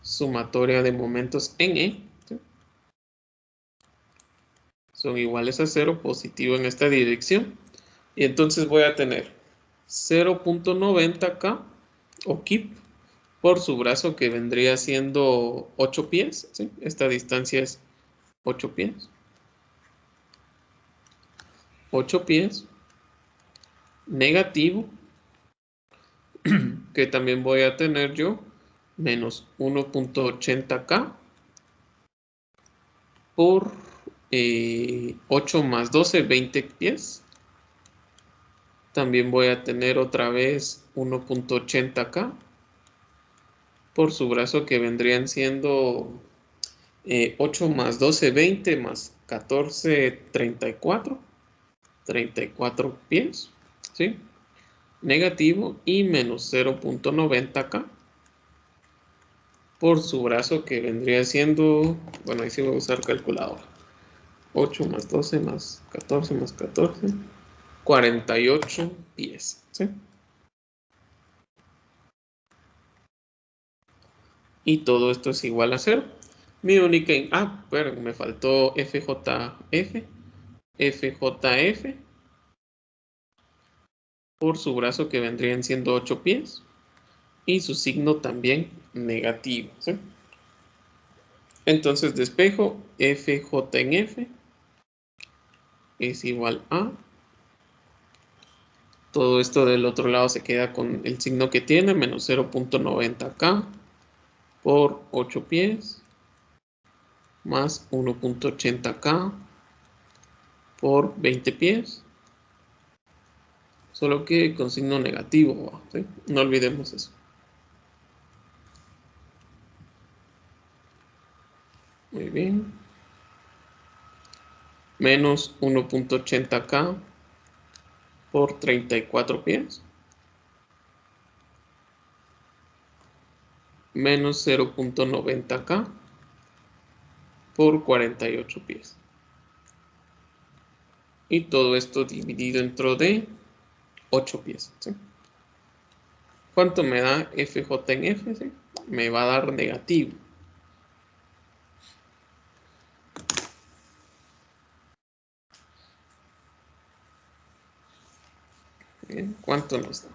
A: sumatoria de momentos en E. ¿Sí? Son iguales a 0, positivo en esta dirección. Y entonces voy a tener 0.90K o KIP por su brazo, que vendría siendo 8 pies. ¿Sí? Esta distancia es 8 pies. 8 pies. Negativo, que también voy a tener yo, menos 1.80K por 8 más 12, 20 pies. También voy a tener otra vez 1.80K por su brazo, que vendrían siendo 8 más 12, 20 más 14, 34. 34 pies, ¿sí? Negativo, y menos 0.90K por su brazo, que vendría siendo, bueno, ahí sí voy a usar calculadora. 8 más 12 más 14 más 14, 48 pies, ¿sí? Y todo esto es igual a 0. Mi única, pero me faltó FJF, FJF, por su brazo que vendrían siendo 8 pies, y su signo también negativo, ¿sí? Entonces despejo FJ en F es igual a, todo esto del otro lado se queda con el signo que tiene, menos 0.90K por 8 pies, más 1.80K por 20 pies, solo que con signo negativo, ¿sí? No olvidemos eso. Muy bien. Menos 1.80K por 34 pies. Menos 0.90K por 48 pies. Y todo esto dividido dentro de 8 pies, ¿sí? ¿Cuánto me da FJ en F? ¿Sí? Me va a dar negativo. Bien, ¿cuánto nos da?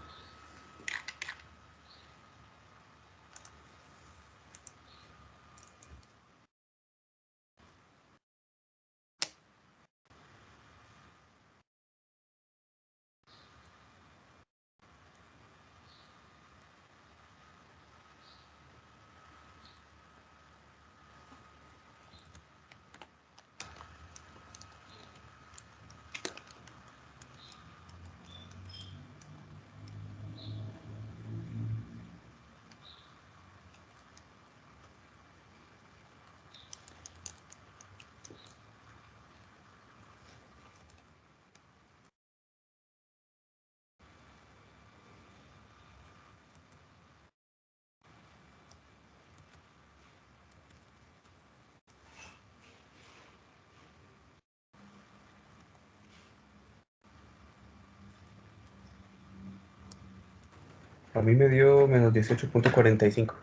I: A mí me dio menos 18.45.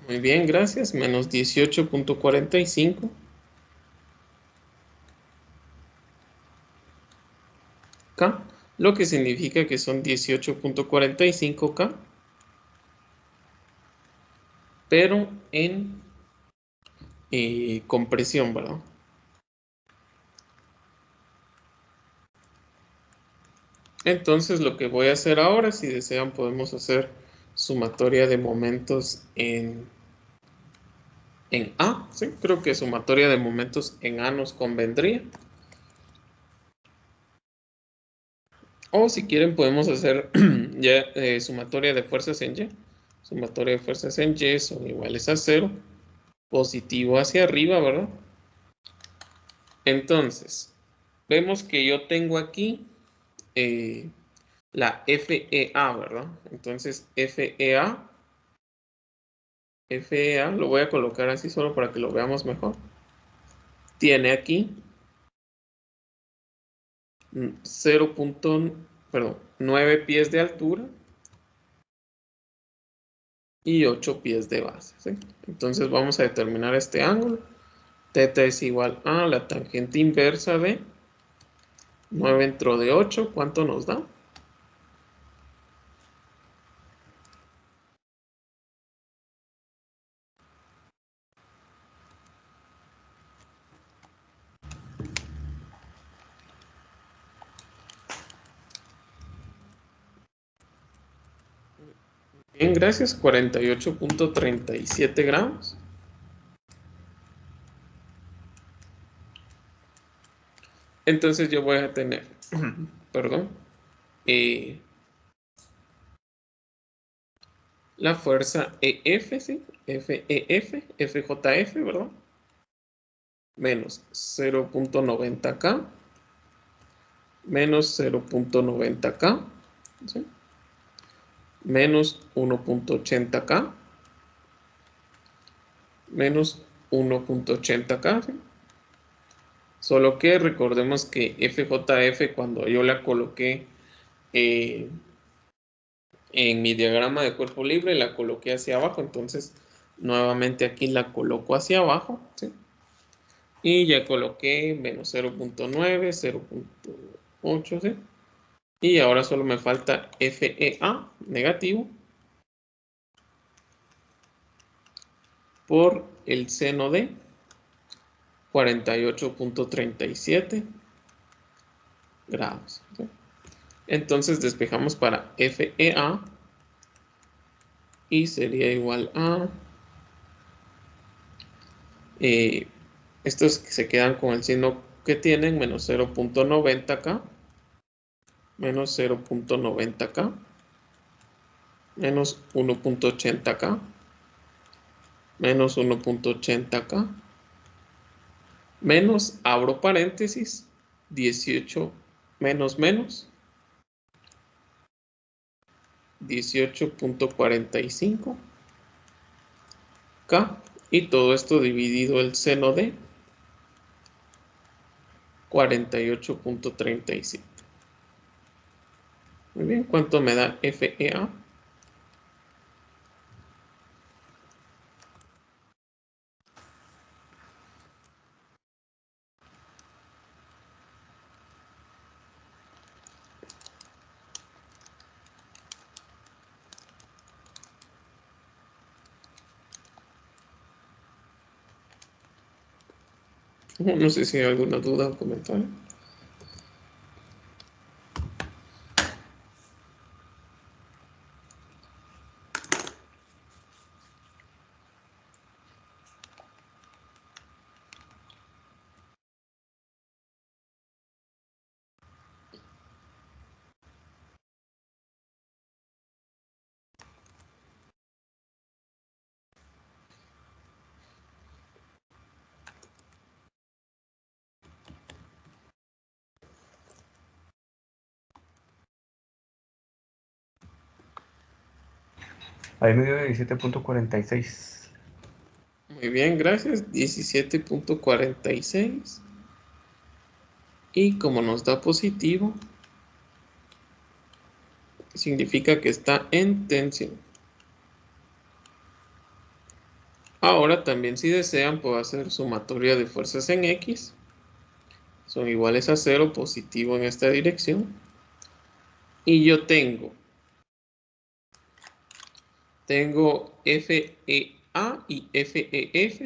A: Muy bien, gracias. Menos 18.45. K, lo que significa que son 18.45K, pero en compresión, ¿verdad? Entonces lo que voy a hacer ahora, si desean podemos hacer sumatoria de momentos en A, ¿sí? Creo que sumatoria de momentos en A nos convendría. O si quieren podemos hacer ya sumatoria de fuerzas en Y. Sumatoria de fuerzas en Y son iguales a 0. Positivo hacia arriba, ¿verdad? Entonces, vemos que yo tengo aquí la FEA, ¿verdad? Entonces, FEA, lo voy a colocar así solo para que lo veamos mejor. Tiene aquí 9 pies de altura y 8 pies de base, ¿sí? Entonces vamos a determinar este ángulo. Θ es igual a la tangente inversa de 9 dentro de 8. ¿Cuánto nos da? Bien, gracias. 48.37 gramos. Entonces yo voy a tener, perdón, la fuerza EF, ¿sí? FJF, ¿verdad? Menos 0.90K, menos 0.90K, ¿sí? Menos 1.80K, menos 1.80K, ¿sí? Solo que recordemos que FJF cuando yo la coloqué en mi diagrama de cuerpo libre la coloqué hacia abajo, entonces Nuevamente aquí la coloco hacia abajo, ¿sí? Y ya coloqué menos 0.9, 0.8, ¿sí? Y ahora solo me falta FEA negativo por el seno de 48.37 grados, ¿sí? Entonces despejamos para FEA y sería igual a... estos se quedan con el signo que tienen, menos 0.90 acá, menos 0.90 acá, menos 1.80 acá, menos 1.80 acá, menos, abro paréntesis, 18 menos menos, 18.45 K, y todo esto dividido el seno de 48.37. Muy bien, ¿cuánto me da FEA? No sé si hay alguna duda o comentario.
I: Ahí me dio 17.46.
A: Muy bien, gracias. 17.46. Y como nos da positivo, significa que está en tensión. Ahora también, si desean, puedo hacer sumatoria de fuerzas en X. Son iguales a 0, positivo en esta dirección. Y yo tengo FEA y FEF.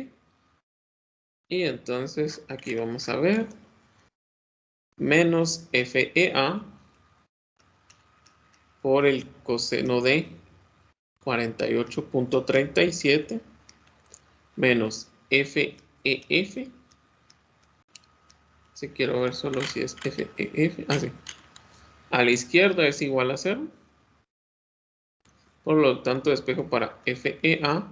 A: Y entonces aquí vamos a ver menos FEA por el coseno de 48.37 menos FEF. Si quiero ver solo si es FEF. Así. A la izquierda es igual a 0. Por lo tanto, despejo para FEA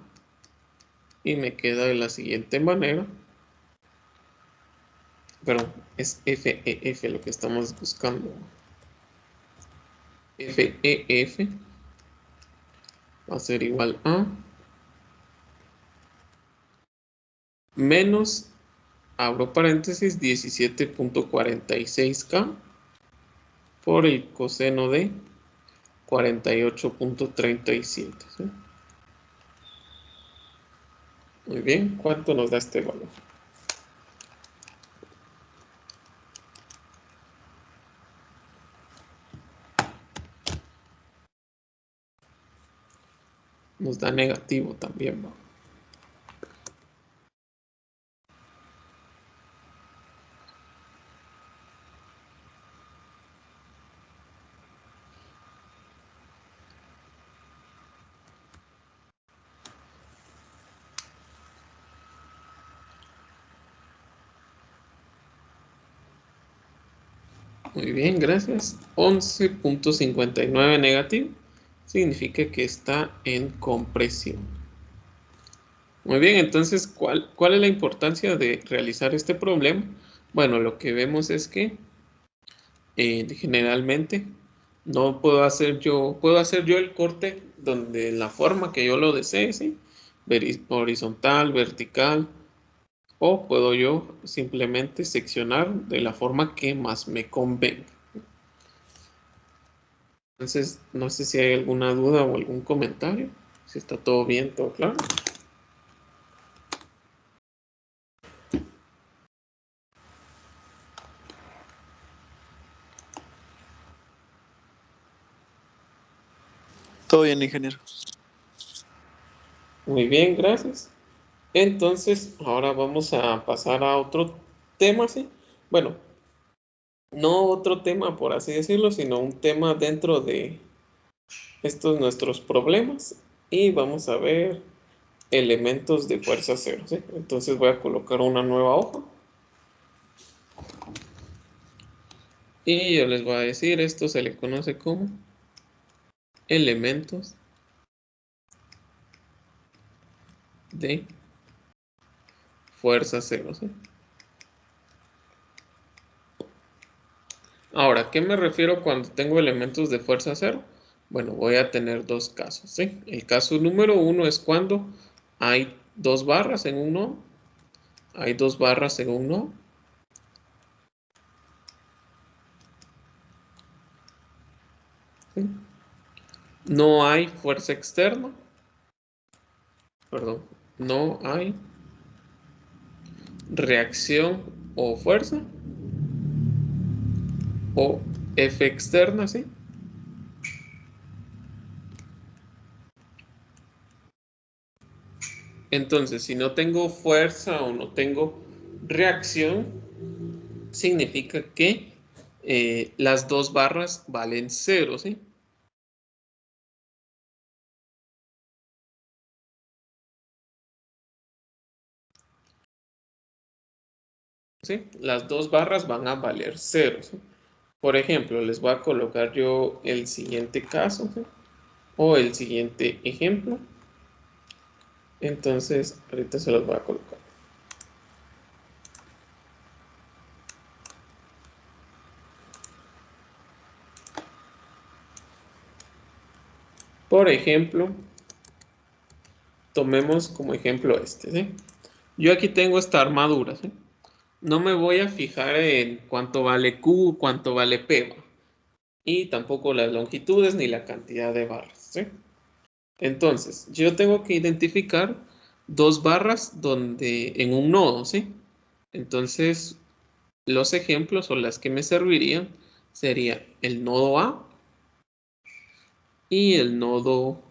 A: y me queda de la siguiente manera. Perdón, es FEF lo que estamos buscando. FEF va a ser igual a menos, abro paréntesis, 17.46K por el coseno de 48.37. ¿Sí? Muy bien, ¿cuánto nos da este valor? Nos da negativo también, ¿no? Muy bien, gracias. 11.59 negativo significa que está en compresión. Muy bien, entonces, ¿cuál es la importancia de realizar este problema? Bueno, lo que vemos es que generalmente no puedo hacer yo el corte donde la forma que yo lo desee, ¿sí? Horizontal, vertical, o puedo yo simplemente seccionar de la forma que más me convenga. Entonces, no sé si hay alguna duda o algún comentario, si está todo bien, todo claro.
H: Todo bien, ingeniero.
A: Muy bien, gracias. Entonces, ahora vamos a pasar a otro tema, ¿sí? Bueno, no otro tema, por así decirlo, sino un tema dentro de estos nuestros problemas. Y vamos a ver elementos de fuerza cero, ¿sí? Entonces voy a colocar una nueva hoja. Y yo les voy a decir, esto se le conoce como elementos de fuerza cero, ¿sí? Ahora, ¿qué me refiero cuando tengo elementos de fuerza cero? Bueno, voy a tener dos casos, ¿sí? El caso número uno es cuando hay dos barras en un nodo. Hay dos barras en un nodo. ¿Sí? No hay fuerza externa. Perdón, no hay reacción o fuerza. O F externa, ¿sí? Entonces, si no tengo fuerza o no tengo reacción, significa que las dos barras valen cero, ¿sí? ¿Sí? Las dos barras van a valer cero, ¿sí? Por ejemplo, les voy a colocar yo el siguiente caso, ¿sí? O el siguiente ejemplo. Entonces, ahorita se los voy a colocar. Por ejemplo, tomemos como ejemplo este, ¿sí? Yo aquí tengo esta armadura, ¿sí? No me voy a fijar en cuánto vale Q, cuánto vale P, ¿va? Y tampoco las longitudes ni la cantidad de barras, ¿sí? Entonces, yo tengo que identificar dos barras donde en un nodo, ¿sí? Entonces, los ejemplos o las que me servirían sería el nodo A y el nodo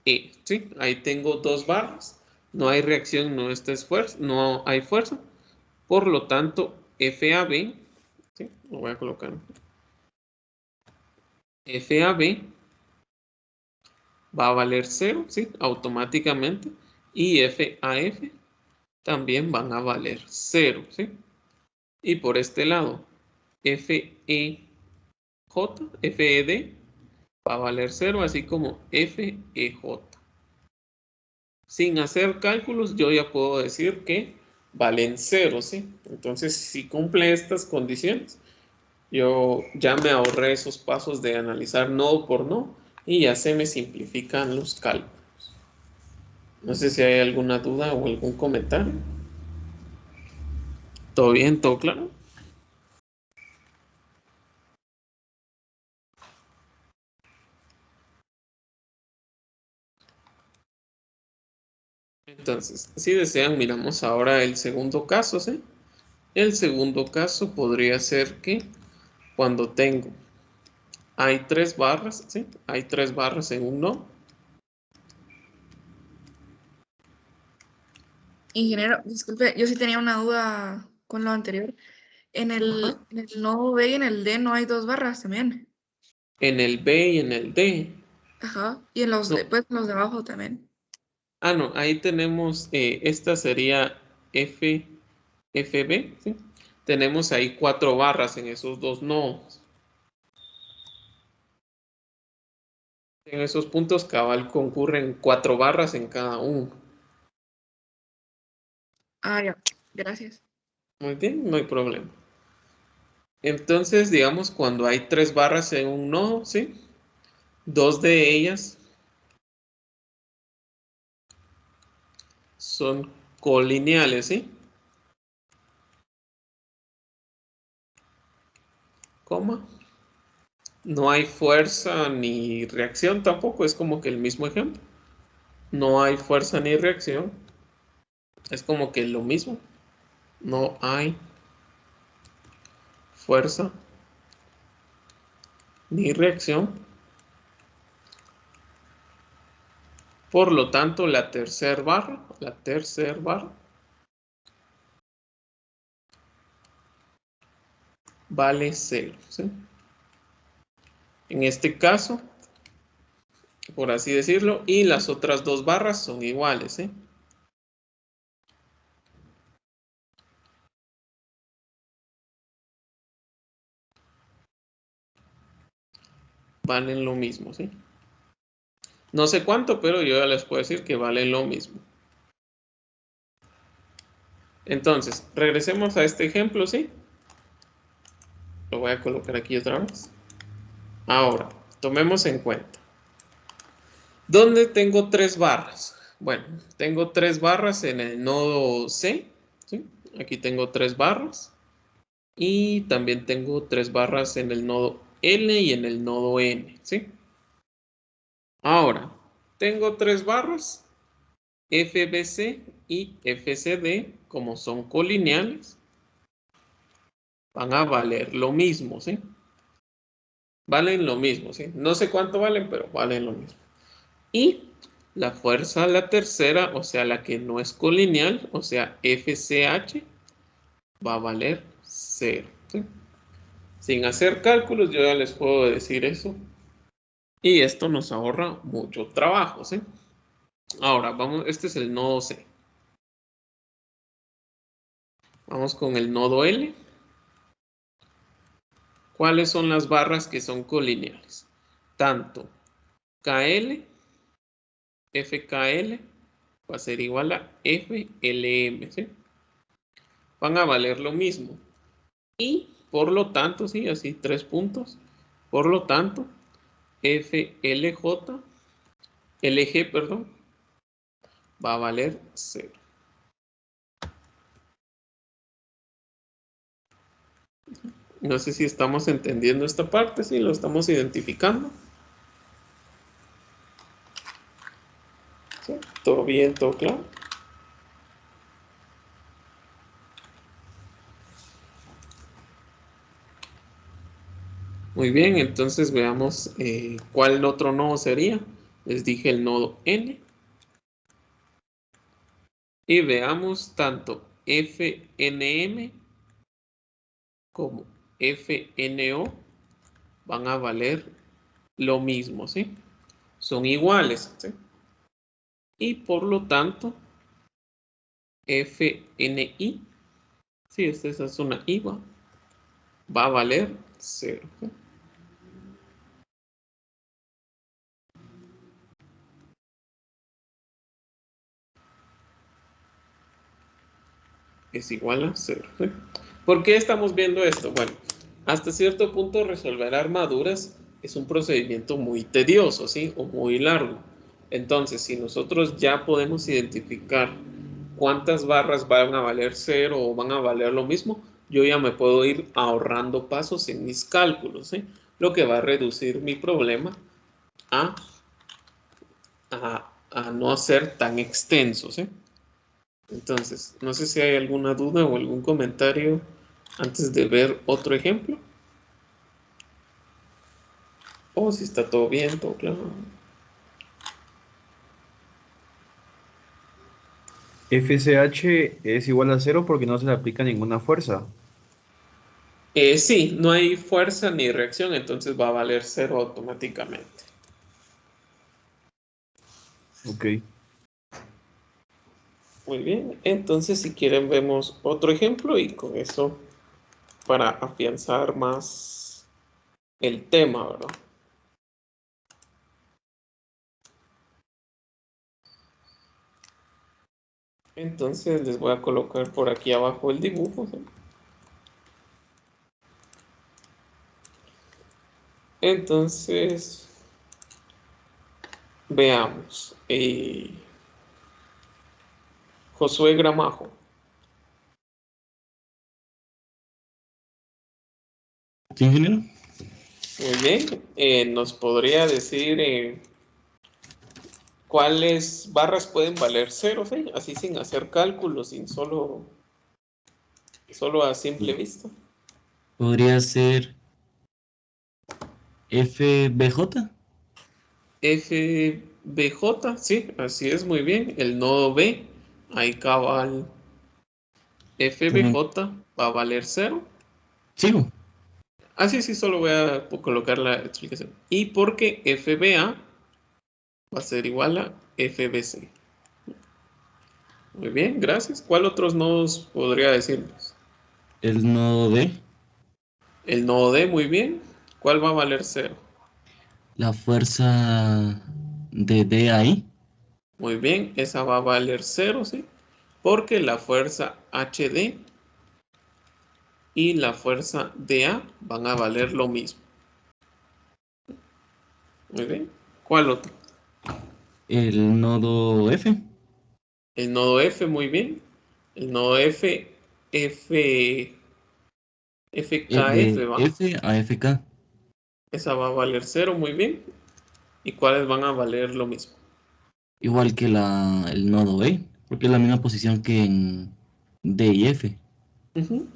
A: E, ¿sí? Ahí tengo dos barras, no hay reacción, no está esfuerzo, no hay fuerza, por lo tanto, FAB, ¿sí? Lo voy a colocar. FAB va a valer 0, ¿sí? Automáticamente, y FAF también van a valer 0, ¿sí? Y por este lado, FEJ, FED va a valer 0, así como FEJ. Sin hacer cálculos, yo ya puedo decir que valen 0, ¿sí? Entonces, si cumple estas condiciones, yo ya me ahorré esos pasos de analizar nodo por nodo y ya se me simplifican los cálculos. No sé si hay alguna duda o algún comentario. ¿Todo bien? ¿Todo claro? Entonces, si desean, miramos ahora el segundo caso, ¿sí? El segundo caso podría ser que cuando hay tres barras, ¿sí? Hay tres barras en un nodo.
J: Ingeniero, disculpe, yo sí tenía una duda con lo anterior. En el nodo B y en el D no hay dos barras también.
A: En el B y en el D.
J: Ajá. Y en los,
A: No.
J: pues, en los de abajo también.
A: Ah, no, ahí tenemos, esta sería FB, ¿sí? Tenemos ahí 4 barras en esos dos nodos. En esos puntos cabal concurren 4 barras en cada uno.
J: Ah, ya. Gracias.
A: Muy bien, no hay problema. Entonces, digamos, cuando hay 3 barras en un nodo, ¿sí? Dos de ellas son colineales, ¿sí? Coma. No hay fuerza ni reacción tampoco, es como que el mismo ejemplo. No hay fuerza ni reacción. Es como que lo mismo. No hay fuerza ni reacción. Por lo tanto, la tercera barra vale 0, ¿sí? En este caso, por así decirlo, y las otras dos barras son iguales, ¿sí? Valen lo mismo, ¿sí? No sé cuánto, pero yo ya les puedo decir que valen lo mismo. Entonces, regresemos a este ejemplo, ¿sí? Lo voy a colocar aquí otra vez. Ahora, tomemos en cuenta. ¿Dónde tengo 3 barras? Bueno, tengo 3 barras en el nodo C, ¿sí? Aquí tengo 3 barras. Y también tengo 3 barras en el nodo L y en el nodo N, ¿sí? Ahora, tengo 3 barras, FBC y FCD, como son colineales, van a valer lo mismo, ¿sí? Valen lo mismo, ¿sí? No sé cuánto valen, pero valen lo mismo. Y la fuerza, la tercera, o sea, la que no es colineal, o sea, FCH, va a valer 0, ¿sí? Sin hacer cálculos, yo ya les puedo decir eso. Y esto nos ahorra mucho trabajo, ¿sí? Ahora, vamos, este es el nodo C. Vamos con el nodo L. ¿Cuáles son las barras que son colineales? Tanto KL, FKL, va a ser igual a FLM, ¿sí? Van a valer lo mismo. Y, por lo tanto, sí, así 3 puntos. Por lo tanto, LG, perdón, va a valer 0. No sé si estamos entendiendo esta parte, si lo estamos identificando. ¿Sí? ¿Todo bien, todo claro? Muy bien, entonces veamos cuál otro nodo sería. Les dije el nodo N. Y veamos tanto FNM como FNO van a valer lo mismo, ¿sí? Son iguales, ¿sí? Y por lo tanto, FNI, sí, esta es una I, va a valer 0. ¿Sí? Es igual a 0. ¿Sí? ¿Por qué estamos viendo esto? Bueno, hasta cierto punto resolver armaduras es un procedimiento muy tedioso, ¿sí? O muy largo. Entonces, si nosotros ya podemos identificar cuántas barras van a valer 0 o van a valer lo mismo, yo ya me puedo ir ahorrando pasos en mis cálculos, ¿sí? Lo que va a reducir mi problema a no ser tan extenso, ¿sí? Entonces, no sé si hay alguna duda o algún comentario antes de ver otro ejemplo. O si está todo bien, todo claro.
F: FCH es igual a 0 porque no se le aplica ninguna fuerza.
A: Sí, no hay fuerza ni reacción, entonces va a valer 0 automáticamente.
F: Ok.
A: Muy bien, entonces si quieren vemos otro ejemplo y con eso para afianzar más el tema, ¿verdad? Entonces les voy a colocar por aquí abajo el dibujo, ¿sí? Entonces, veamos. Josué Gramajo.
E: ¿Sí, ingeniero?
A: Muy bien. ¿Nos podría decir cuáles barras pueden valer 0, ¿sí? Así sin hacer cálculos, sin solo a simple vista?
E: Podría ser FBJ.
A: BJ, sí, así es, muy bien. El nodo B, ahí cabal FBJ va a valer 0.
E: Sigo.
A: Ah, sí, sí, solo voy a colocar la explicación. Y porque FBA va a ser igual a FBC. Muy bien, gracias. ¿Cuál otros nodos podría decirnos?
E: El nodo D.
A: El nodo D, muy bien. ¿Cuál va a valer 0?
E: La fuerza de D ahí.
A: Muy bien, esa va a valer 0, ¿sí? Porque la fuerza HD y la fuerza DA van a valer lo mismo. Muy bien. ¿Cuál otro?
E: El nodo F.
A: El nodo F, muy bien. El nodo F, FKF,
E: De
A: ¿va?
E: F a FK.
A: Esa va a valer 0, muy bien. ¿Y cuáles van a valer lo mismo?
E: Igual que el nodo E. Porque es la misma posición que en D y F.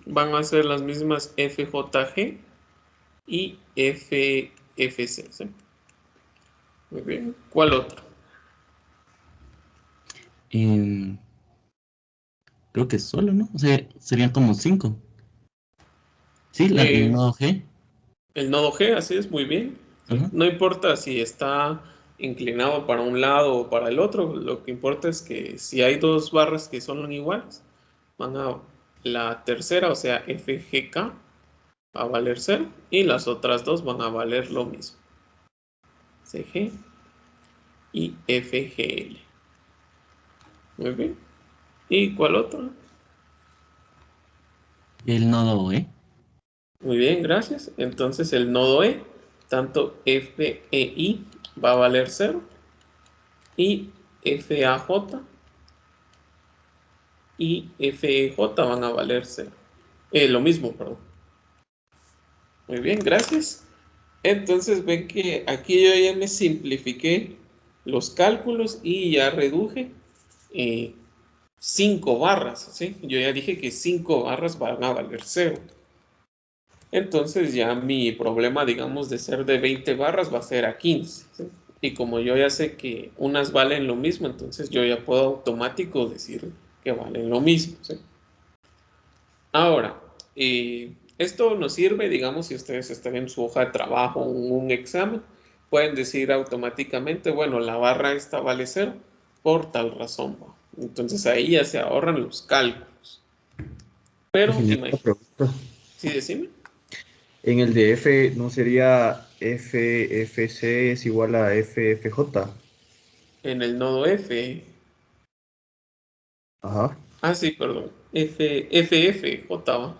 A: Van a ser las mismas FJG y FFC, ¿sí? Muy bien. ¿Cuál otro?
E: Em, Creo que solo, ¿no? O sea, serían como 5. Sí, el
A: Eh,
E: nodo G.
A: el nodo G, así es, muy bien. ¿Sí?
E: Ajá.
A: No importa si está inclinado para un lado o para el otro, lo que importa es que si hay dos barras que son iguales, van a la tercera, o sea, FGK, va a valer 0 y las otras dos van a valer lo mismo. CG y FGL. Muy bien. ¿Y cuál otro?
E: El nodo E.
A: Muy bien, gracias. Entonces el nodo E, tanto FEI va a valer 0 y FAJ y FEJ van a valer 0. Lo mismo, perdón. Muy bien, gracias. Entonces ven que aquí yo ya me simplifiqué los cálculos y ya reduje 5 barras, ¿sí? Yo ya dije que 5 barras van a valer 0. Entonces ya mi problema, digamos, de ser de 20 barras va a ser a 15, ¿sí? Y como yo ya sé que unas valen lo mismo, entonces yo ya puedo automático decir que valen lo mismo, ¿sí? Ahora, esto nos sirve, digamos, si ustedes están en su hoja de trabajo o en un examen, pueden decir automáticamente, bueno, la barra esta vale 0 por tal razón, ¿va? Entonces ahí ya se ahorran los cálculos. Pero,
F: Ingeniero, una pregunta.
A: sí, decime.
F: En el de F, ¿no sería FFC es igual a FFJ?
A: En el nodo F.
F: Ajá.
A: Ah, sí, perdón. FFJ, ¿va?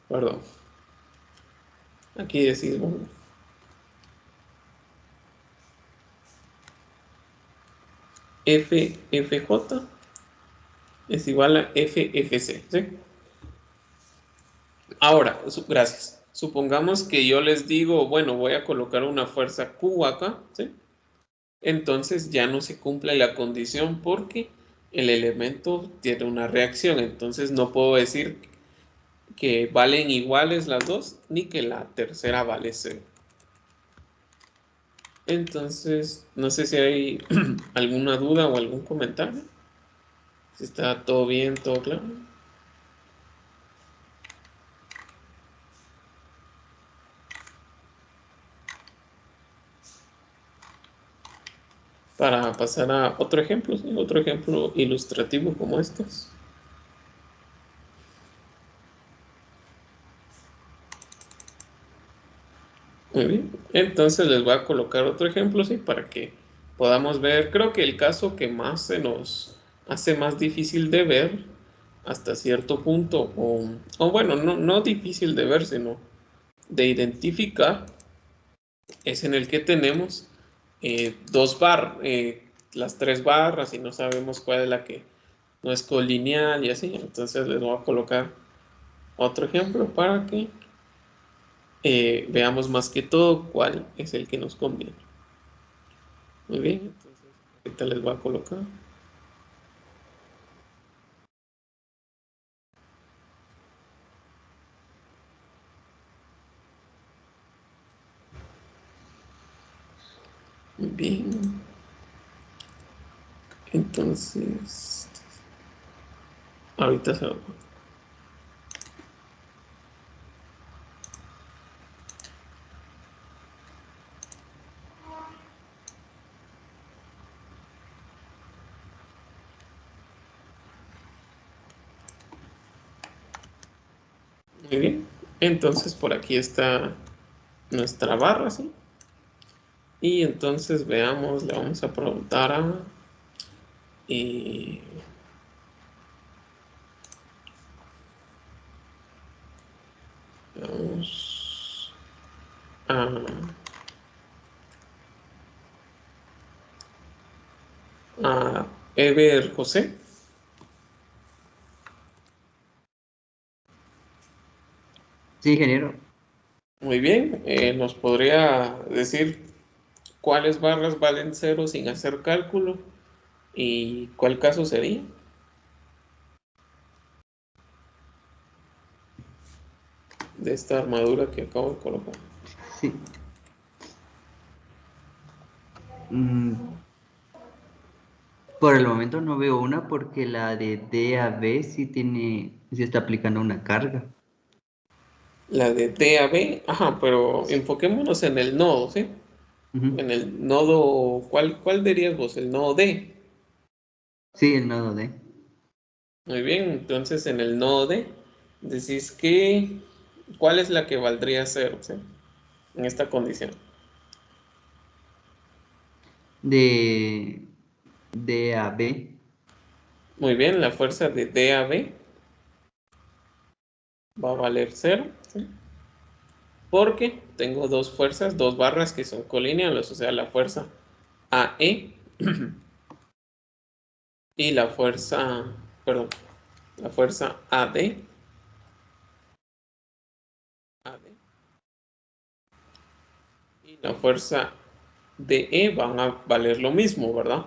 A: Perdón. Aquí decimos FFJ es igual a FFC, ¿sí? Ahora, gracias. Supongamos que yo les digo, bueno, voy a colocar una fuerza Q acá, ¿sí? Entonces ya no se cumple la condición porque el elemento tiene una reacción. Entonces no puedo decir que valen iguales las dos, ni que la tercera vale 0. Entonces, no sé si hay alguna duda o algún comentario. Si está todo bien, todo claro. Para pasar a otro ejemplo, ¿sí? Otro ejemplo ilustrativo como estos. Muy bien. Entonces les voy a colocar otro ejemplo, ¿sí? Para que podamos ver. Creo que el caso que más se nos hace más difícil de ver hasta cierto punto, o bueno, no difícil de ver, sino de identificar, es en el que tenemos las tres barras y no sabemos cuál es la que no es colineal y así. Entonces les voy a colocar otro ejemplo para que veamos más que todo cuál es el que nos conviene. Muy bien, entonces ahorita les voy a colocar. Muy bien. Entonces, ahorita se lo... Muy bien. Entonces, por aquí está nuestra barra, ¿sí? Y entonces veamos, le vamos a preguntar a... vamos a Ever José.
K: Sí, ingeniero.
A: Muy bien. ¿Nos podría decir cuáles barras valen 0 sin hacer cálculo? ¿Y cuál caso sería? De esta armadura que acabo de colocar.
K: Sí. Por el momento no veo una porque la de D a B sí está aplicando una carga.
A: La de D a B, ajá, pero enfoquémonos en el nodo, ¿sí?
K: Ujú.
A: En el nodo, ¿cuál dirías vos? El nodo D.
K: Sí, el nodo D.
A: Muy bien, entonces en el nodo D decís que, ¿cuál es la que valdría 0, ¿sí? En esta condición?
K: De D a B.
A: Muy bien, la fuerza de D a B va a valer 0, ¿sí? Porque tengo dos fuerzas, dos barras que son colineales, o sea, la fuerza AE y la fuerza AD. Y la fuerza DE van a valer lo mismo, ¿verdad?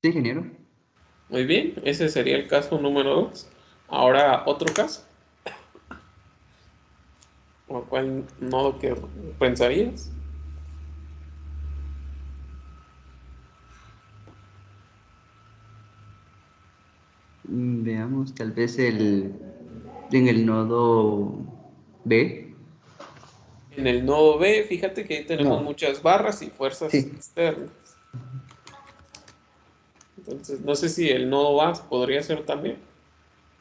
K: Sí, ingeniero.
A: Muy bien, ese sería el caso número 2. Ahora otro caso. ¿O cuál nodo que pensarías?
K: Veamos, tal vez en el nodo B.
A: En el nodo B, fíjate que ahí tenemos
K: No.
A: muchas barras y fuerzas
K: Sí.
A: externas. Entonces, no sé si el nodo A podría ser también.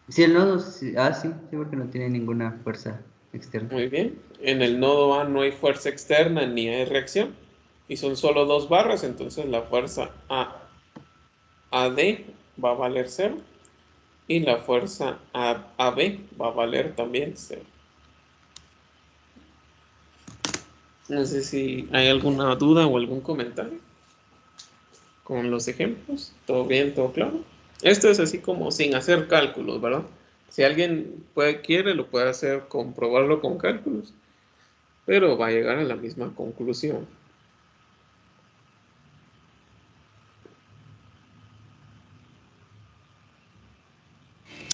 K: Sí, el nodo sí. Ah, sí, sí, porque no tiene ninguna fuerza externa.
A: Muy bien. En el nodo A no hay fuerza externa ni hay reacción. Y son solo dos barras, entonces la fuerza AD va a valer 0. Y la fuerza AB va a valer también 0. No sé si hay alguna duda o algún comentario con los ejemplos. ¿Todo bien? ¿Todo claro? Esto es así como sin hacer cálculos, ¿verdad? Si alguien quiere, lo puede hacer, comprobarlo con cálculos, pero va a llegar a la misma conclusión.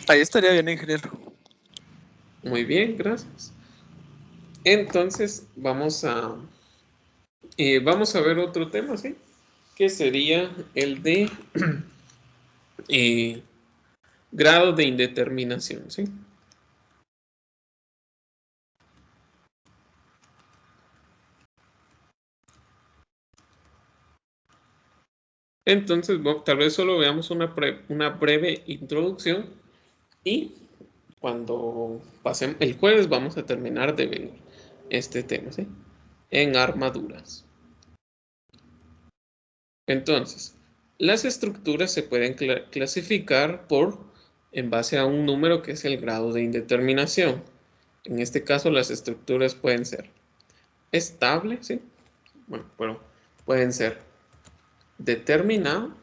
H: Ahí estaría bien, ingeniero.
A: Muy bien, gracias. Entonces, vamos a ver otro tema, ¿sí? Que sería el de grado de indeterminación, ¿sí? Entonces, tal vez solo veamos una breve introducción y cuando pasemos el jueves vamos a terminar de ver este tema, ¿sí? En armaduras. Entonces, las estructuras se pueden clasificar en base a un número que es el grado de indeterminación. En este caso, las estructuras pueden ser estables, ¿sí? Bueno, pero pueden ser determinado,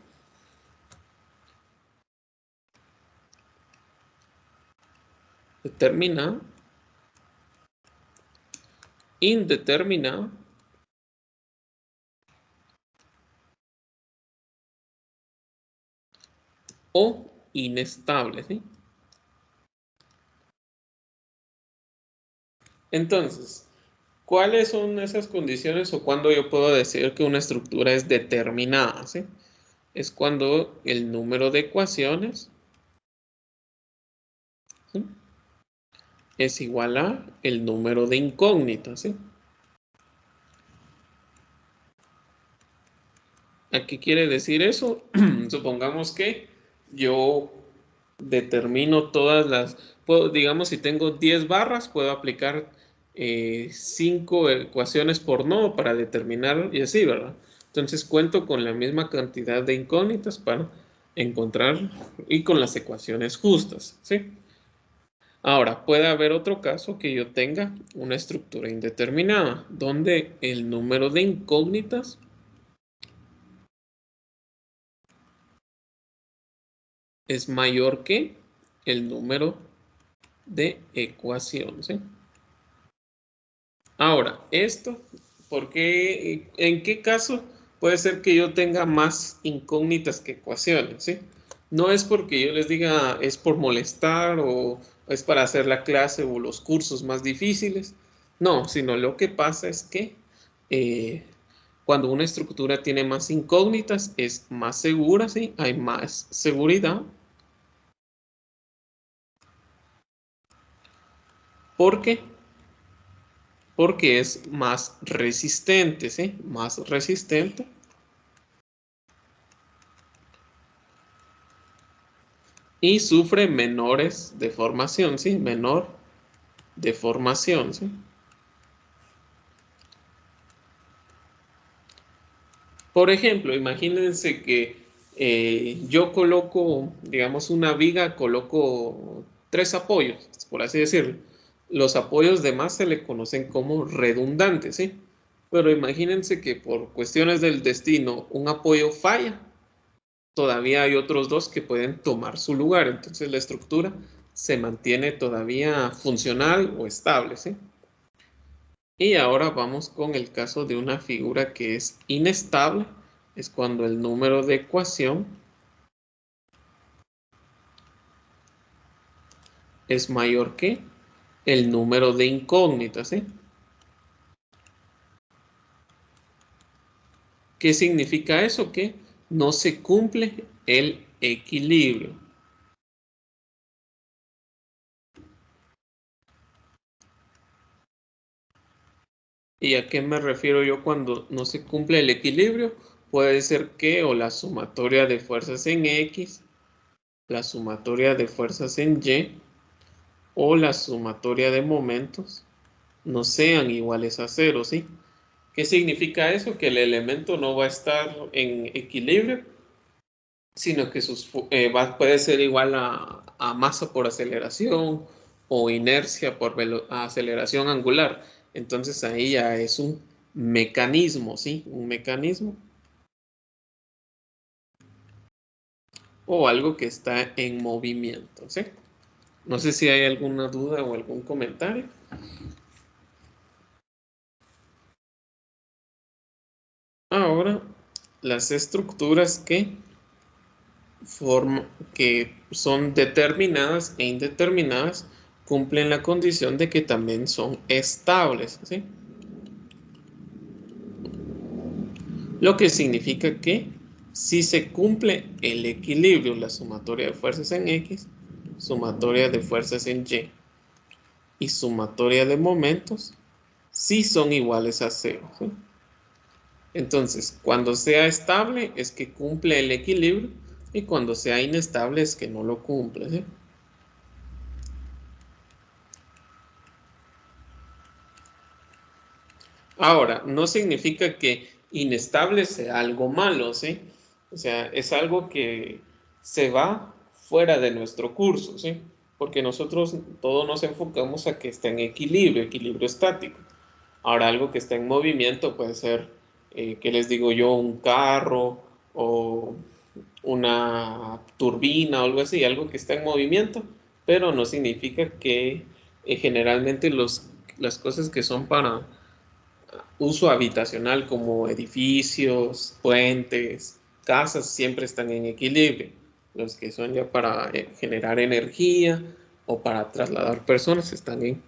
A: indeterminado o inestable, ¿sí? Entonces, ¿Cuáles son esas condiciones o cuándo yo puedo decir que una estructura es determinada? ¿Sí? Es cuando el número de ecuaciones, ¿sí?, es igual a el número de incógnitas, ¿sí? ¿A qué quiere decir eso? Supongamos que yo determino todas las, digamos, si tengo 10 barras, puedo aplicar 5 ecuaciones por nodo para determinar y así, ¿verdad? Entonces cuento con la misma cantidad de incógnitas para encontrar y con las ecuaciones justas, ¿sí? Ahora, puede haber otro caso que yo tenga una estructura indeterminada, donde el número de incógnitas es mayor que el número de ecuaciones, ¿sí? Ahora, esto, ¿en qué caso puede ser que yo tenga más incógnitas que ecuaciones, ¿sí? No es porque yo les diga es por molestar o es para hacer la clase o los cursos más difíciles. No, sino lo que pasa es que cuando una estructura tiene más incógnitas es más segura, ¿sí? Hay más seguridad. ¿Por qué? Porque es más resistente, ¿sí? Más resistente. Y sufre menores deformación, ¿sí? Menor deformación, ¿sí? Por ejemplo, imagínense que yo coloco, digamos, una viga, coloco 3 apoyos, por así decirlo. Los apoyos de más se le conocen como redundantes, ¿sí? Pero imagínense que por cuestiones del destino un apoyo falla. Todavía hay otros 2 que pueden tomar su lugar. Entonces la estructura se mantiene todavía funcional o estable, ¿sí? Y ahora vamos con el caso de una figura que es inestable. Es cuando el número de ecuación es mayor que el número de incógnitas, ¿sí? ¿Qué significa eso? Que no se cumple el equilibrio. ¿Y a qué me refiero yo cuando no se cumple el equilibrio? Puede ser que o la sumatoria de fuerzas en X, la sumatoria de fuerzas en Y o la sumatoria de momentos no sean iguales a 0, ¿sí? ¿Qué significa eso? Que el elemento no va a estar en equilibrio, sino que puede ser igual a masa por aceleración o inercia por aceleración angular. Entonces ahí ya es un mecanismo, ¿sí? Un mecanismo o algo que está en movimiento, ¿sí? No sé si hay alguna duda o algún comentario. Ahora, las estructuras que son determinadas e indeterminadas cumplen la condición de que también son estables, ¿sí? Lo que significa que si se cumple el equilibrio, la sumatoria de fuerzas en X, sumatoria de fuerzas en Y y sumatoria de momentos, sí son iguales a 0, ¿sí? Entonces, cuando sea estable es que cumple el equilibrio y cuando sea inestable es que no lo cumple, ¿sí? Ahora, no significa que inestable sea algo malo, ¿sí? O sea, es algo que se va fuera de nuestro curso, ¿sí? Porque nosotros todos nos enfocamos a que esté en equilibrio, equilibrio estático. Ahora, algo que está en movimiento puede ser, ¿qué les digo yo? Un carro o una turbina o algo así, algo que está en movimiento, pero no significa que generalmente las cosas que son para uso habitacional como edificios, puentes, casas siempre están en equilibrio. Los que son ya para generar energía o para trasladar personas están en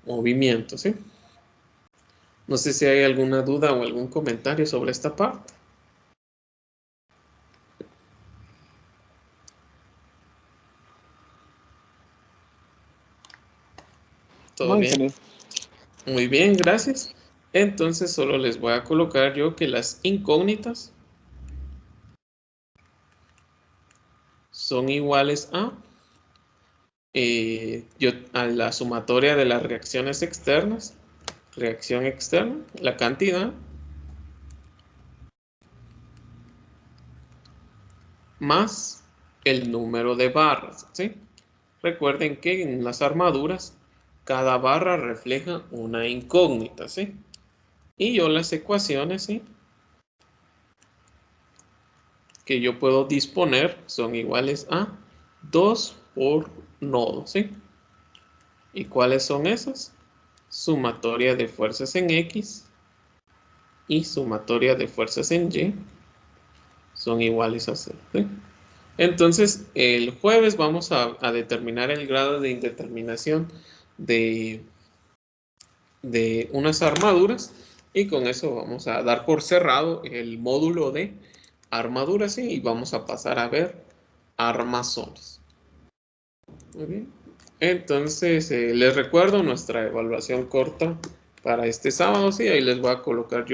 A: movimiento, ¿sí? No sé si hay alguna duda o algún comentario sobre esta parte. ¿Todo
D: No,
A: bien?
D: ingeniero.
A: Muy bien, gracias. Entonces solo les voy a colocar yo que las incógnitas son iguales a la sumatoria de las reacciones externas, reacción externa, la cantidad, más el número de barras, ¿sí? Recuerden que en las armaduras cada barra refleja una incógnita, ¿sí? Y yo las ecuaciones, ¿sí?, que yo puedo disponer son iguales a 2 por nodo, ¿sí? ¿Y cuáles son esas? Sumatoria de fuerzas en X y sumatoria de fuerzas en Y son iguales a 0, ¿sí? Entonces, el jueves vamos a determinar el grado de indeterminación de unas armaduras y con eso vamos a dar por cerrado el módulo de armaduras, ¿sí? Y vamos a pasar a ver armazones. Muy bien. Entonces, les recuerdo nuestra evaluación corta para este sábado, sí, ahí les voy a colocar yo